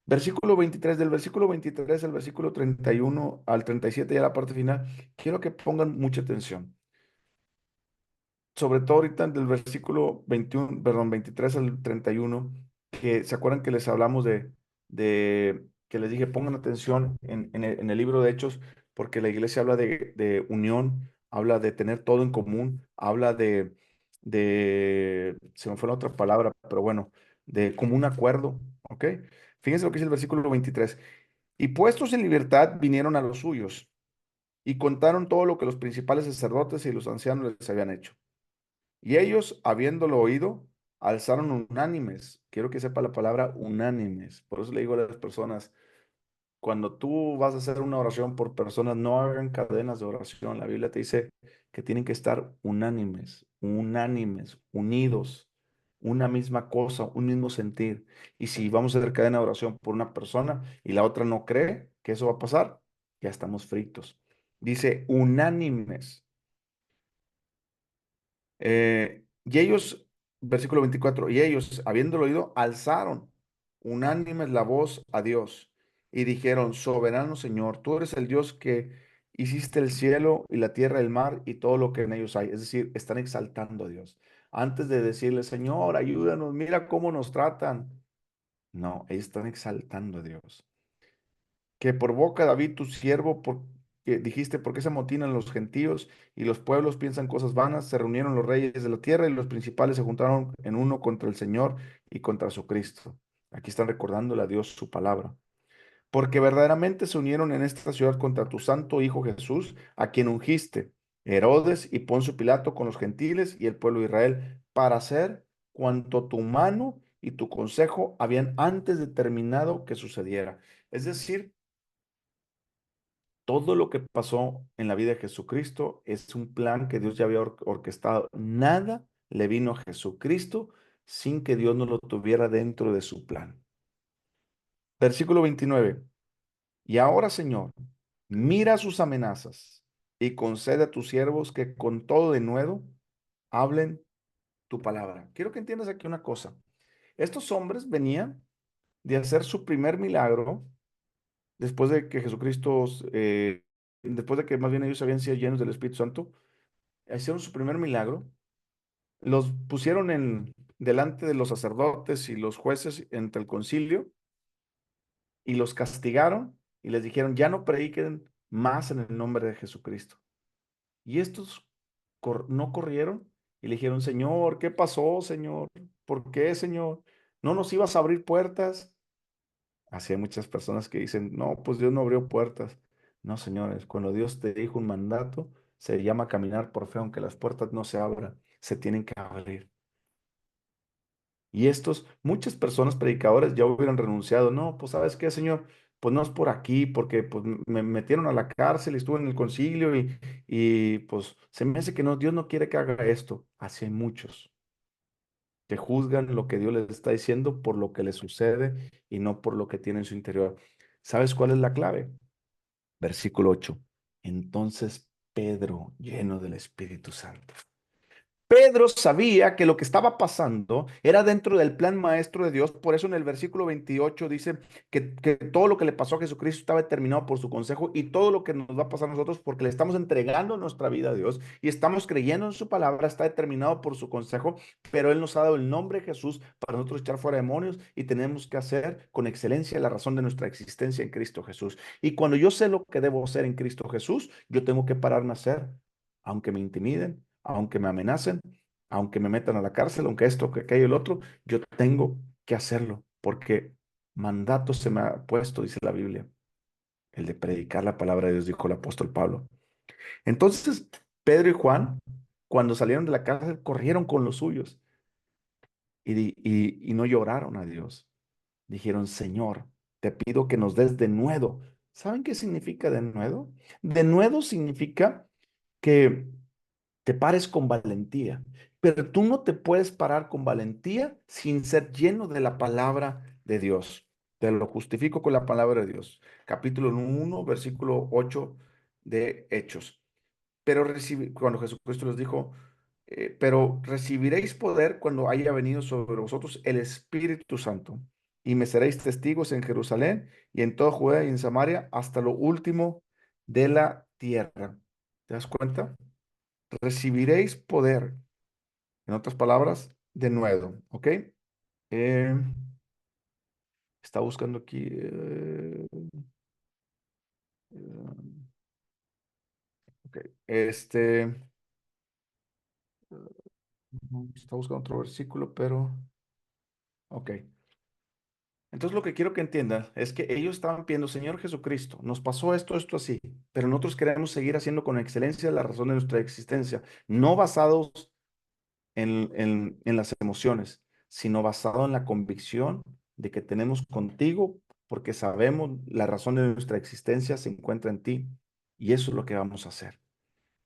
Versículo 23, del versículo 23 al versículo 31 al 37, ya la parte final, quiero que pongan mucha atención, sobre todo ahorita del versículo 21, perdón, 23 al 31, que se acuerdan que les hablamos que les dije, pongan atención en el libro de Hechos, porque la iglesia habla de unión, habla de tener todo en común, habla se me fue la otra palabra, pero bueno, de común acuerdo, ¿ok? Fíjense lo que dice el versículo 23. Y puestos en libertad vinieron a los suyos y contaron todo lo que los principales sacerdotes y los ancianos les habían hecho. Y ellos, habiéndolo oído, alzaron unánimes. Quiero que sepa la palabra unánimes. Por eso le digo a las personas, cuando tú vas a hacer una oración por personas, no hagan cadenas de oración. La Biblia te dice que tienen que estar unánimes, unánimes, unidos, una misma cosa, un mismo sentir. Y si vamos a hacer cadena de oración por una persona y la otra no cree que eso va a pasar, ya estamos fritos. Dice unánimes. Y ellos, versículo 24, y ellos, habiéndolo oído, alzaron unánimes la voz a Dios y dijeron, soberano Señor, tú eres el Dios que hiciste el cielo y la tierra, el mar y todo lo que en ellos hay. Es decir, están exaltando a Dios. Antes de decirle, Señor, ayúdanos, mira cómo nos tratan. No, ellos están exaltando a Dios que por boca de David tu siervo, porque dijiste, ¿por qué se amotinan los gentíos y los pueblos piensan cosas vanas? Se reunieron los reyes de la tierra y los principales se juntaron en uno contra el Señor y contra su Cristo. Aquí están recordándole a Dios su palabra. Porque verdaderamente se unieron en esta ciudad contra tu santo Hijo Jesús, a quien ungiste, Herodes y Poncio Pilato con los gentiles y el pueblo de Israel, para hacer cuanto tu mano y tu consejo habían antes determinado que sucediera. Es decir, todo lo que pasó en la vida de Jesucristo es un plan que Dios ya había orquestado. Nada le vino a Jesucristo sin que Dios no lo tuviera dentro de su plan. Versículo 29. Y ahora, Señor, mira sus amenazas y concede a tus siervos que con todo denuedo hablen tu palabra. Quiero que entiendas aquí una cosa. Estos hombres venían de hacer su primer milagro después de que Jesucristo, después de que más bien ellos habían sido llenos del Espíritu Santo, hicieron su primer milagro, los pusieron delante de los sacerdotes y los jueces entre el concilio y los castigaron y les dijeron, ya no prediquen más en el nombre de Jesucristo. Y estos no corrieron y le dijeron, Señor, ¿qué pasó, Señor? ¿Por qué, Señor? ¿No nos ibas a abrir puertas? Así hay muchas personas que dicen, no, pues Dios no abrió puertas. No, señores, cuando Dios te dijo un mandato, se llama caminar por fe, aunque las puertas no se abran, se tienen que abrir. Y muchas personas predicadores ya hubieran renunciado. No, pues ¿sabes qué, Señor? Pues no es por aquí, porque pues me metieron a la cárcel, estuve en el concilio y pues se me hace que no, Dios no quiere que haga esto. Así hay muchos que juzgan lo que Dios les está diciendo por lo que les sucede y no por lo que tiene en su interior. ¿Sabes cuál es la clave? Versículo 8. Entonces Pedro, lleno del Espíritu Santo. Pedro sabía que lo que estaba pasando era dentro del plan maestro de Dios. Por eso en el versículo 28 dice que todo lo que le pasó a Jesucristo estaba determinado por su consejo y todo lo que nos va a pasar a nosotros porque le estamos entregando nuestra vida a Dios y estamos creyendo en su palabra, está determinado por su consejo, pero Él nos ha dado el nombre de Jesús para nosotros echar fuera demonios y tenemos que hacer con excelencia la razón de nuestra existencia en Cristo Jesús. Y cuando yo sé lo que debo hacer en Cristo Jesús, yo tengo que pararme a hacer, aunque me intimiden, aunque me amenacen, aunque me metan a la cárcel, aunque esto, que aquello y el otro, yo tengo que hacerlo, porque mandato se me ha puesto, dice la Biblia, el de predicar la palabra de Dios, dijo el apóstol Pablo. Entonces, Pedro y Juan, cuando salieron de la cárcel, corrieron con los suyos y no lloraron a Dios. Dijeron, Señor, te pido que nos des denuedo. ¿Saben qué significa denuedo? Denuedo significa que te pares con valentía, pero tú no te puedes parar con valentía sin ser lleno de la palabra de Dios. Te lo justifico con la palabra de Dios. Capítulo 1, versículo 8 de Hechos. Pero cuando Jesucristo les dijo, pero recibiréis poder cuando haya venido sobre vosotros el Espíritu Santo, y me seréis testigos en Jerusalén y en toda Judea y en Samaria hasta lo último de la tierra. ¿Te das cuenta? Recibiréis poder, en otras palabras, de nuevo, ¿ok? Eh, está buscando aquí, ok, está buscando otro versículo, pero, ok. Entonces lo que quiero que entiendan es que ellos estaban pidiendo, Señor Jesucristo, nos pasó esto, esto así, pero nosotros queremos seguir haciendo con excelencia la razón de nuestra existencia, no basados en las emociones, sino basado en la convicción de que tenemos contigo, porque sabemos la razón de nuestra existencia se encuentra en ti. Y eso es lo que vamos a hacer.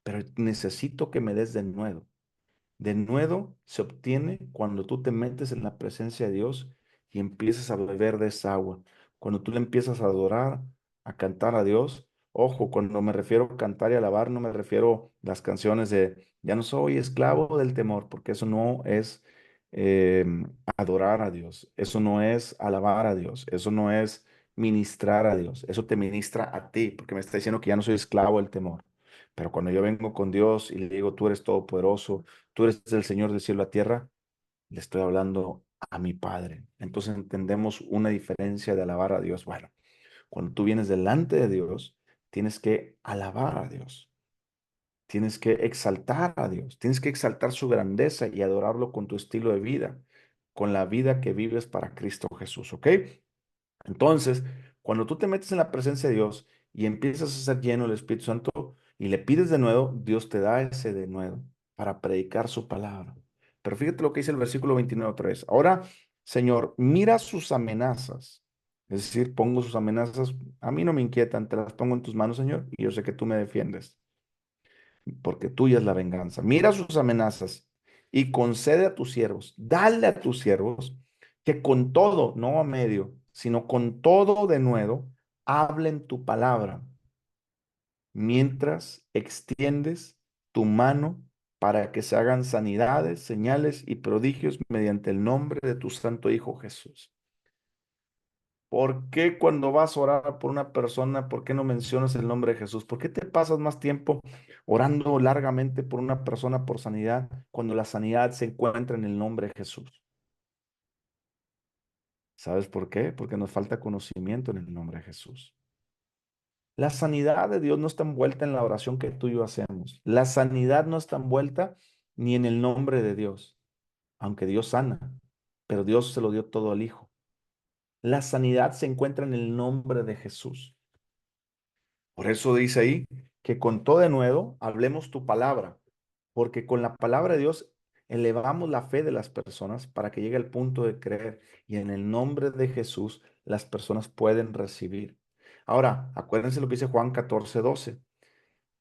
Pero necesito que me des de nuevo. De nuevo se obtiene cuando tú te metes en la presencia de Dios y empiezas a beber de esa agua. Cuando tú le empiezas a adorar, a cantar a Dios. Ojo, cuando me refiero a cantar y alabar, no me refiero a las canciones de ya no soy esclavo del temor, porque eso no es eh, adorar a Dios. Eso no es alabar a Dios. Eso no es ministrar a Dios. Eso te ministra a ti, porque me está diciendo que ya no soy esclavo del temor. Pero cuando yo vengo con Dios y le digo, tú eres todopoderoso, tú eres el Señor del cielo y la tierra, le estoy hablando a mi Padre. Entonces entendemos una diferencia de alabar a Dios. Bueno, cuando tú vienes delante de Dios, tienes que alabar a Dios, tienes que exaltar a Dios, tienes que exaltar su grandeza y adorarlo con tu estilo de vida, con la vida que vives para Cristo Jesús, ¿ok? Entonces, cuando tú te metes en la presencia de Dios y empiezas a ser lleno del Espíritu Santo y le pides de nuevo, Dios te da ese de nuevo para predicar su palabra. Pero fíjate lo que dice el versículo 29 otra vez. Ahora, Señor, mira sus amenazas. Es decir, pongo sus amenazas, a mí no me inquietan, te las pongo en tus manos, Señor, y yo sé que tú me defiendes porque tuya es la venganza. Mira sus amenazas y concede a tus siervos, dale a tus siervos que con todo, no a medio, sino con todo de nuevo, hablen tu palabra, mientras extiendes tu mano para que se hagan sanidades, señales y prodigios mediante el nombre de tu santo Hijo Jesús. ¿Por qué cuando vas a orar por una persona, por qué no mencionas el nombre de Jesús? ¿Por qué te pasas más tiempo orando largamente por una persona por sanidad cuando la sanidad se encuentra en el nombre de Jesús? ¿Sabes por qué? Porque nos falta conocimiento en el nombre de Jesús. La sanidad de Dios no está envuelta en la oración que tú y yo hacemos. La sanidad no está envuelta ni en el nombre de Dios, aunque Dios sana, pero Dios se lo dio todo al Hijo. La sanidad se encuentra en el nombre de Jesús. Por eso dice ahí que con todo de nuevo hablemos tu palabra, porque con la palabra de Dios elevamos la fe de las personas para que llegue al punto de creer y en el nombre de Jesús las personas pueden recibir. Ahora, acuérdense lo que dice Juan 14:12,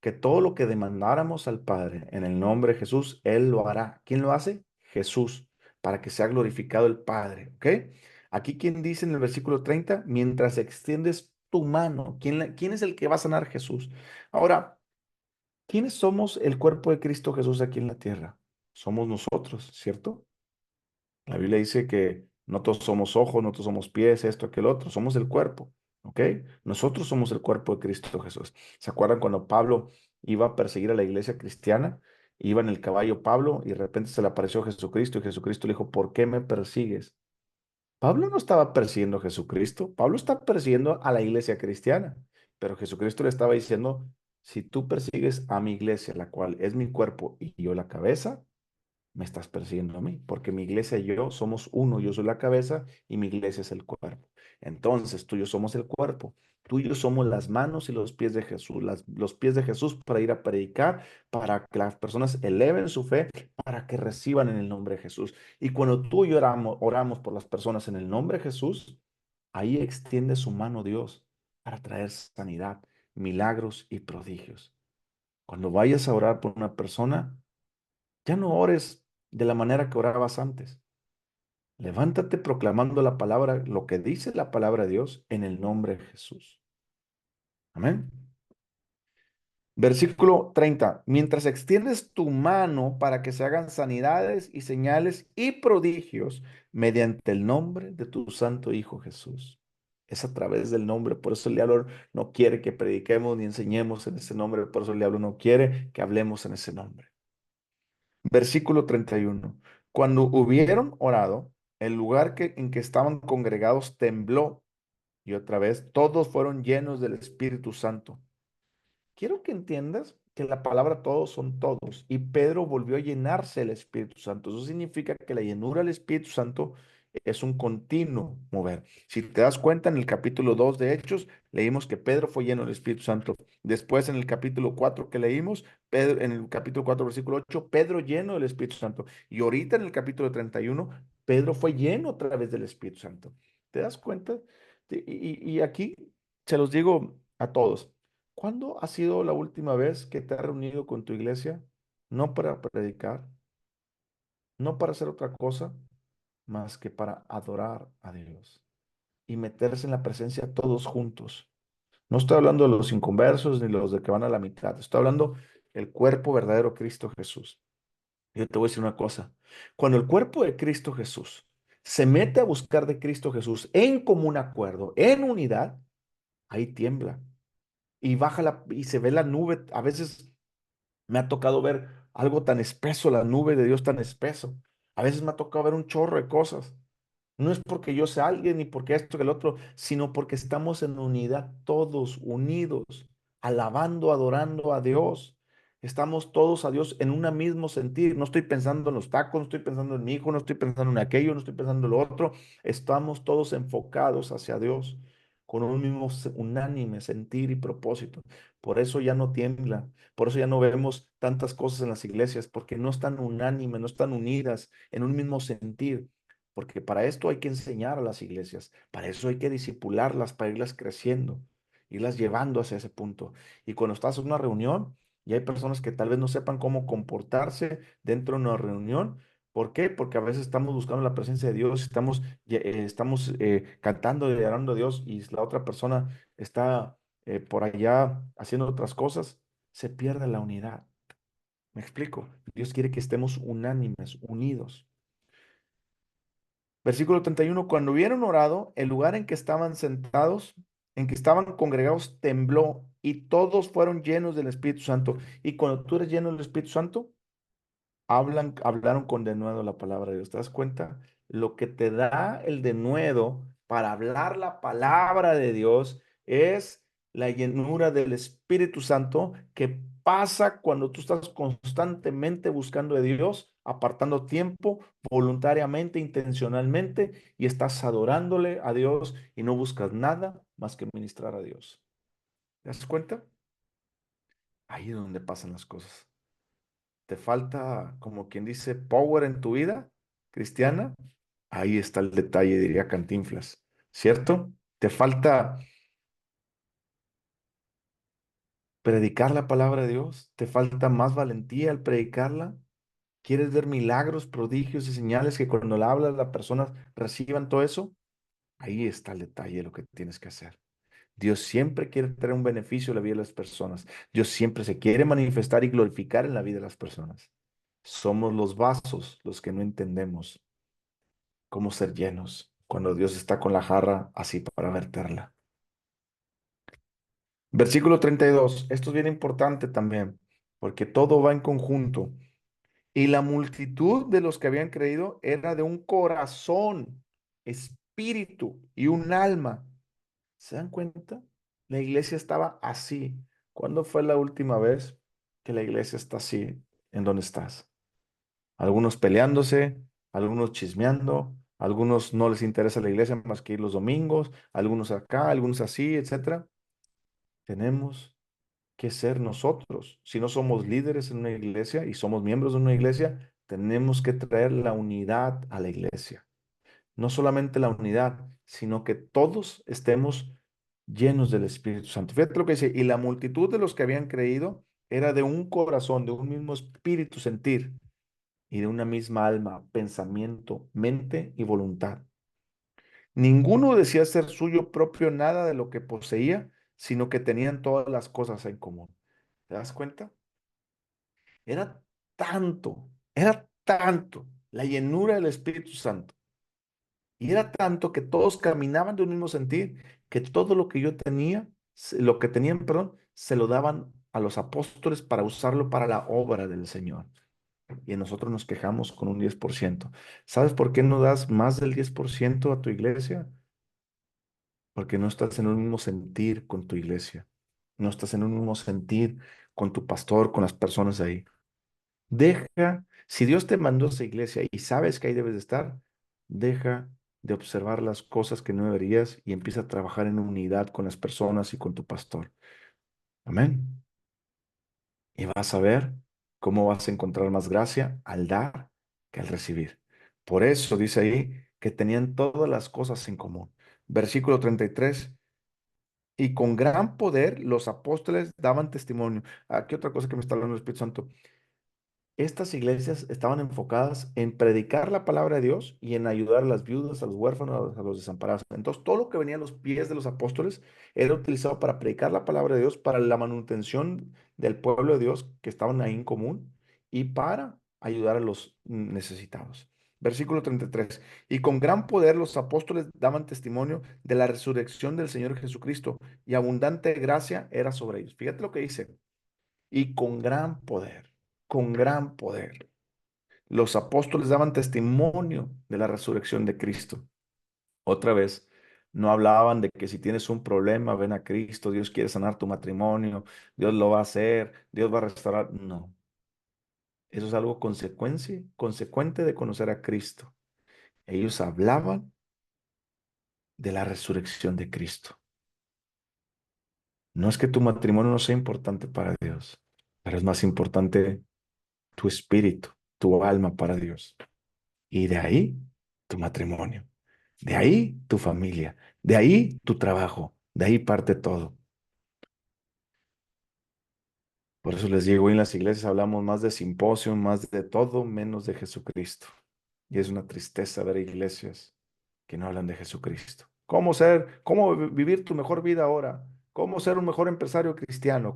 que todo lo que demandáramos al Padre en el nombre de Jesús, Él lo hará. ¿Quién lo hace? Jesús, para que sea glorificado el Padre, ¿ok? Aquí quien dice en el versículo 30, mientras extiendes tu mano, ¿quién es el que va a sanar? Jesús. Ahora, ¿quiénes somos el cuerpo de Cristo Jesús aquí en la tierra? Somos nosotros, ¿cierto? La Biblia dice que no todos somos ojos, no todos somos pies, esto, aquel otro, somos el cuerpo, ¿ok? Nosotros somos el cuerpo de Cristo Jesús. ¿Se acuerdan cuando Pablo iba a perseguir a la iglesia cristiana? Iba en el caballo Pablo y de repente se le apareció Jesucristo y Jesucristo le dijo, ¿por qué me persigues? Pablo no estaba persiguiendo a Jesucristo, Pablo está persiguiendo a la iglesia cristiana, pero Jesucristo le estaba diciendo, si tú persigues a mi iglesia, la cual es mi cuerpo y yo la cabeza, me estás persiguiendo a mí, porque mi iglesia y yo somos uno, yo soy la cabeza y mi iglesia es el cuerpo. Entonces, tú y yo somos el cuerpo, tú y yo somos las manos y los pies de Jesús, los pies de Jesús para ir a predicar, para que las personas eleven su fe, para que reciban en el nombre de Jesús. Y cuando tú y yo oramos por las personas en el nombre de Jesús, ahí extiende su mano Dios para traer sanidad, milagros y prodigios. Cuando vayas a orar por una persona, ya no ores de la manera que orabas antes. Levántate proclamando la palabra, lo que dice la palabra de Dios en el nombre de Jesús. Amén. Versículo 30. Mientras extiendes tu mano para que se hagan sanidades y señales y prodigios mediante el nombre de tu santo Hijo Jesús. Es a través del nombre, por eso el diablo no quiere que prediquemos ni enseñemos en ese nombre, por eso el diablo no quiere que hablemos en ese nombre. Versículo 31. Cuando hubieron orado, el lugar en que estaban congregados tembló y otra vez todos fueron llenos del Espíritu Santo. Quiero que entiendas que la palabra todos son todos y Pedro volvió a llenarse del Espíritu Santo. Eso significa que la llenura del Espíritu Santo es un continuo mover. Si te das cuenta, en el capítulo 2 de Hechos, leímos que Pedro fue lleno del Espíritu Santo. Después, en el capítulo 4 que leímos, Pedro, en el capítulo 4 versículo 8, Pedro lleno del Espíritu Santo. Y ahorita en el capítulo 31, Pedro fue lleno otra vez del Espíritu Santo. ¿Te das cuenta? Y aquí se los digo a todos. ¿Cuándo ha sido la última vez que te has reunido con tu iglesia? No para predicar, no para hacer otra cosa, más que para adorar a Dios y meterse en la presencia todos juntos. No estoy hablando de los inconversos ni los de que van a la mitad. Estoy hablando del cuerpo verdadero de Cristo Jesús. Yo te voy a decir una cosa. Cuando el cuerpo de Cristo Jesús se mete a buscar de Cristo Jesús en común acuerdo, en unidad, ahí tiembla y baja y se ve la nube. A veces me ha tocado ver algo tan espeso, la nube de Dios tan espeso. A veces me ha tocado ver un chorro de cosas. No es porque yo sea alguien ni porque esto que el otro, sino porque estamos en unidad, todos unidos, alabando, adorando a Dios. Estamos todos a Dios en un mismo sentir. No estoy pensando en los tacos, no estoy pensando en mi hijo, no estoy pensando en aquello, no estoy pensando en lo otro. Estamos todos enfocados hacia Dios con un mismo unánime sentir y propósito. Por eso ya no tiembla, por eso ya no vemos tantas cosas en las iglesias, porque no están unánimes, no están unidas en un mismo sentir. Porque para esto hay que enseñar a las iglesias, para eso hay que disipularlas, para irlas creciendo, irlas llevando hacia ese punto. Y cuando estás en una reunión y hay personas que tal vez no sepan cómo comportarse dentro de una reunión, ¿por qué? Porque a veces estamos buscando la presencia de Dios, estamos cantando y adorando a Dios y la otra persona está por allá haciendo otras cosas, se pierde la unidad. ¿Me explico? Dios quiere que estemos unánimes, unidos. Versículo 31, cuando hubieron orado, el lugar en que estaban sentados, en que estaban congregados, tembló y todos fueron llenos del Espíritu Santo. Y cuando tú eres lleno del Espíritu Santo, hablaron con denuedo la palabra de Dios. ¿Te das cuenta? Lo que te da el denuedo para hablar la palabra de Dios es la llenura del Espíritu Santo que pasa cuando tú estás constantemente buscando de Dios, apartando tiempo voluntariamente, intencionalmente, y estás adorándole a Dios y no buscas nada más que ministrar a Dios. ¿Te das cuenta? Ahí es donde pasan las cosas. Te falta, como quien dice, power en tu vida cristiana, ahí está el detalle, diría Cantinflas, ¿cierto? Te falta predicar la palabra de Dios, te falta más valentía al predicarla. ¿Quieres ver milagros, prodigios y señales que cuando la hablas las personas reciban todo eso? Ahí está el detalle de lo que tienes que hacer. Dios siempre quiere traer un beneficio a la vida de las personas. Dios siempre se quiere manifestar y glorificar en la vida de las personas. Somos los vasos los que no entendemos cómo ser llenos cuando Dios está con la jarra así para verterla. Versículo 32. Esto es bien importante también, porque todo va en conjunto. Y la multitud de los que habían creído era de un corazón, espíritu y un alma. ¿Se dan cuenta? La iglesia estaba así. ¿Cuándo fue la última vez que la iglesia está así en donde estás? Algunos peleándose, algunos chismeando, algunos no les interesa la iglesia más que ir los domingos, algunos acá, algunos así, etcétera. Tenemos que ser nosotros. Si no somos líderes en una iglesia y somos miembros de una iglesia, tenemos que traer la unidad a la iglesia. No solamente la unidad, sino que todos estemos llenos del Espíritu Santo. Fíjate lo que dice, y la multitud de los que habían creído era de un corazón, de un mismo espíritu sentir y de una misma alma, pensamiento, mente y voluntad. Ninguno decía ser suyo propio nada de lo que poseía, sino que tenían todas las cosas en común. ¿Te das cuenta? Era era tanto la llenura del Espíritu Santo. Y era tanto que todos caminaban de un mismo sentir, que todo lo que yo tenía, lo que tenían, perdón, se lo daban a los apóstoles para usarlo para la obra del Señor. Y nosotros nos quejamos con un 10%. ¿Sabes por qué no das más del 10% a tu iglesia? Porque no estás en un mismo sentir con tu iglesia. No estás en un mismo sentir con tu pastor, con las personas de ahí. Deja, si Dios te mandó a esa iglesia y sabes que ahí debes de estar, deja de observar las cosas que no deberías y empieza a trabajar en unidad con las personas y con tu pastor. Amén. Y vas a ver cómo vas a encontrar más gracia al dar que al recibir. Por eso dice ahí que tenían todas las cosas en común. Versículo 33. Y con gran poder los apóstoles daban testimonio. Aquí otra cosa que me está hablando el Espíritu Santo. Estas iglesias estaban enfocadas en predicar la palabra de Dios y en ayudar a las viudas, a los huérfanos, a los desamparados. Entonces, todo lo que venía a los pies de los apóstoles era utilizado para predicar la palabra de Dios, para la manutención del pueblo de Dios que estaban ahí en común y para ayudar a los necesitados. Versículo 33. Y con gran poder los apóstoles daban testimonio de la resurrección del Señor Jesucristo y abundante gracia era sobre ellos. Fíjate lo que dice. Y con gran poder. Los apóstoles daban testimonio de la resurrección de Cristo. Otra vez, no hablaban de que si tienes un problema, ven a Cristo, Dios quiere sanar tu matrimonio, Dios lo va a hacer, Dios va a restaurar. No, eso es algo consecuente de conocer a Cristo. Ellos hablaban de la resurrección de Cristo. No es que tu matrimonio no sea importante para Dios, pero es más importante tu espíritu, tu alma para Dios. Y de ahí tu matrimonio, de ahí tu familia, de ahí tu trabajo, de ahí parte todo. Por eso les digo, hoy en las iglesias hablamos más de simposio, más de todo, menos de Jesucristo. Y es una tristeza ver iglesias que no hablan de Jesucristo. ¿Cómo ser, cómo vivir tu mejor vida ahora? ¿Cómo ser un mejor empresario cristiano?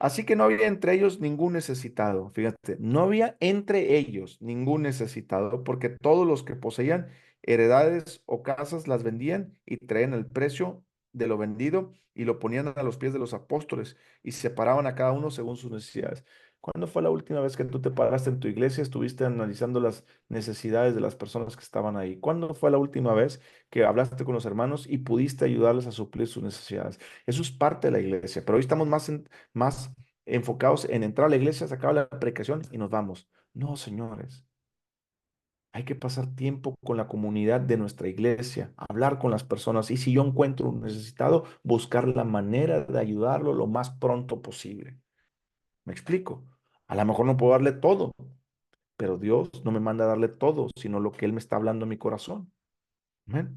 Así que no había entre ellos ningún necesitado, fíjate, no había entre ellos ningún necesitado, porque todos los que poseían heredades o casas las vendían y traían el precio de lo vendido y lo ponían a los pies de los apóstoles y separaban a cada uno según sus necesidades. ¿Cuándo fue la última vez que tú te paraste en tu iglesia, estuviste analizando las necesidades de las personas que estaban ahí? ¿Cuándo fue la última vez que hablaste con los hermanos y pudiste ayudarles a suplir sus necesidades? Eso es parte de la iglesia, pero hoy estamos más enfocados en entrar a la iglesia, sacar la predicación y nos vamos. No, señores, hay que pasar tiempo con la comunidad de nuestra iglesia, hablar con las personas y si yo encuentro un necesitado, buscar la manera de ayudarlo lo más pronto posible. ¿Me explico? A lo mejor no puedo darle todo, pero Dios no me manda a darle todo, sino lo que Él me está hablando en mi corazón. Amén.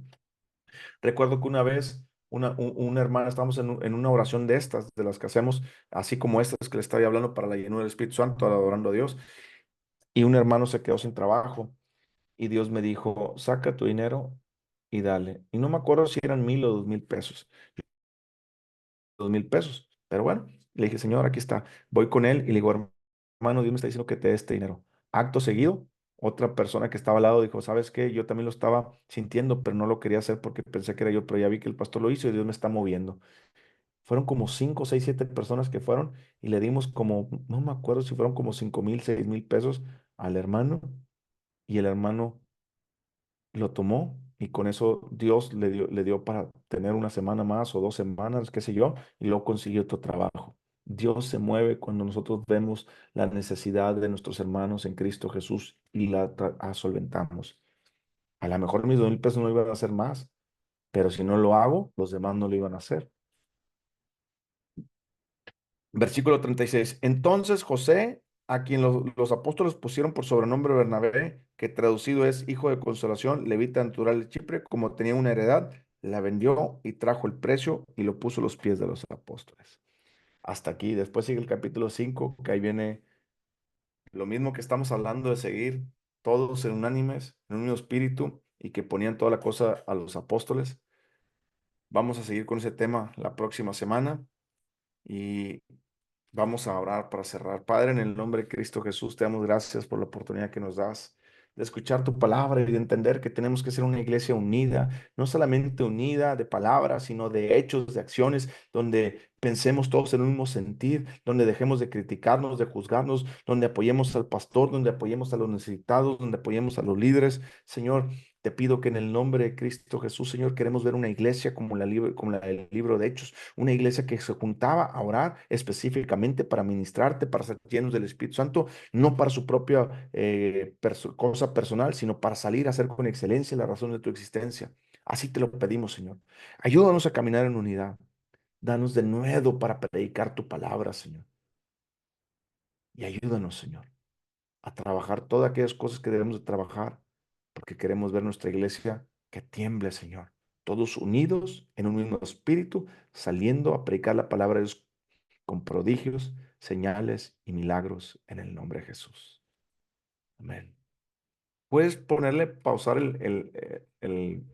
Recuerdo que una vez una hermana, estábamos en una oración de estas, de las que hacemos, así como estas que le estaba hablando para la llenura del Espíritu Santo, adorando a Dios, y un hermano se quedó sin trabajo y Dios me dijo, saca tu dinero y dale. Y no me acuerdo si eran 1,000 o 2,000 pesos, 2,000 pesos, pero bueno, le dije, Señor, aquí está, voy con él y le digo, hermano, Dios me está diciendo que te dé este dinero. Acto seguido. Otra persona que estaba al lado dijo, ¿sabes qué? Yo también lo estaba sintiendo, pero no lo quería hacer porque pensé que era yo, pero ya vi que el pastor lo hizo y Dios me está moviendo. Fueron como 5, 6, 7 personas que fueron y le dimos como, no me acuerdo si fueron como 5,000, 6,000 pesos al hermano y el hermano lo tomó y con eso Dios le dio para tener una semana más o 2 semanas, qué sé yo, y luego consiguió otro trabajo. Dios se mueve cuando nosotros vemos la necesidad de nuestros hermanos en Cristo Jesús y solventamos. A lo mejor mis 2,000 pesos no iban a hacer más, pero si no lo hago, los demás no lo iban a hacer. Versículo 36. Entonces José, a quien los apóstoles pusieron por sobrenombre Bernabé, que traducido es hijo de consolación, levita natural de Chipre, como tenía una heredad, la vendió y trajo el precio y lo puso a los pies de los apóstoles. Hasta aquí. Después sigue el capítulo 5 que ahí viene lo mismo que estamos hablando de seguir todos en unánimes, en un mismo espíritu y que ponían toda la cosa a los apóstoles. Vamos a seguir con ese tema la próxima semana y vamos a orar para cerrar. Padre, en el nombre de Cristo Jesús, te damos gracias por la oportunidad que nos das de escuchar tu palabra y de entender que tenemos que ser una iglesia unida, no solamente unida de palabras, sino de hechos, de acciones, donde pensemos todos en un mismo sentir, donde dejemos de criticarnos, de juzgarnos, donde apoyemos al pastor, donde apoyemos a los necesitados, donde apoyemos a los líderes. Señor, te pido que en el nombre de Cristo Jesús, Señor, queremos ver una iglesia como la del libro de Hechos, una iglesia que se juntaba a orar específicamente para ministrarte, para ser llenos del Espíritu Santo, no para su propia cosa personal, sino para salir a hacer con excelencia la razón de tu existencia. Así te lo pedimos, Señor. Ayúdanos a caminar en unidad. Danos de nuevo para predicar tu palabra, Señor. Y ayúdanos, Señor. a trabajar todas aquellas cosas que debemos de trabajar, porque queremos ver nuestra iglesia que tiemble, Señor, todos unidos en un mismo espíritu, saliendo a predicar la palabra de Dios con prodigios, señales y milagros en el nombre de Jesús. Amén. Puedes ponerle, pausar el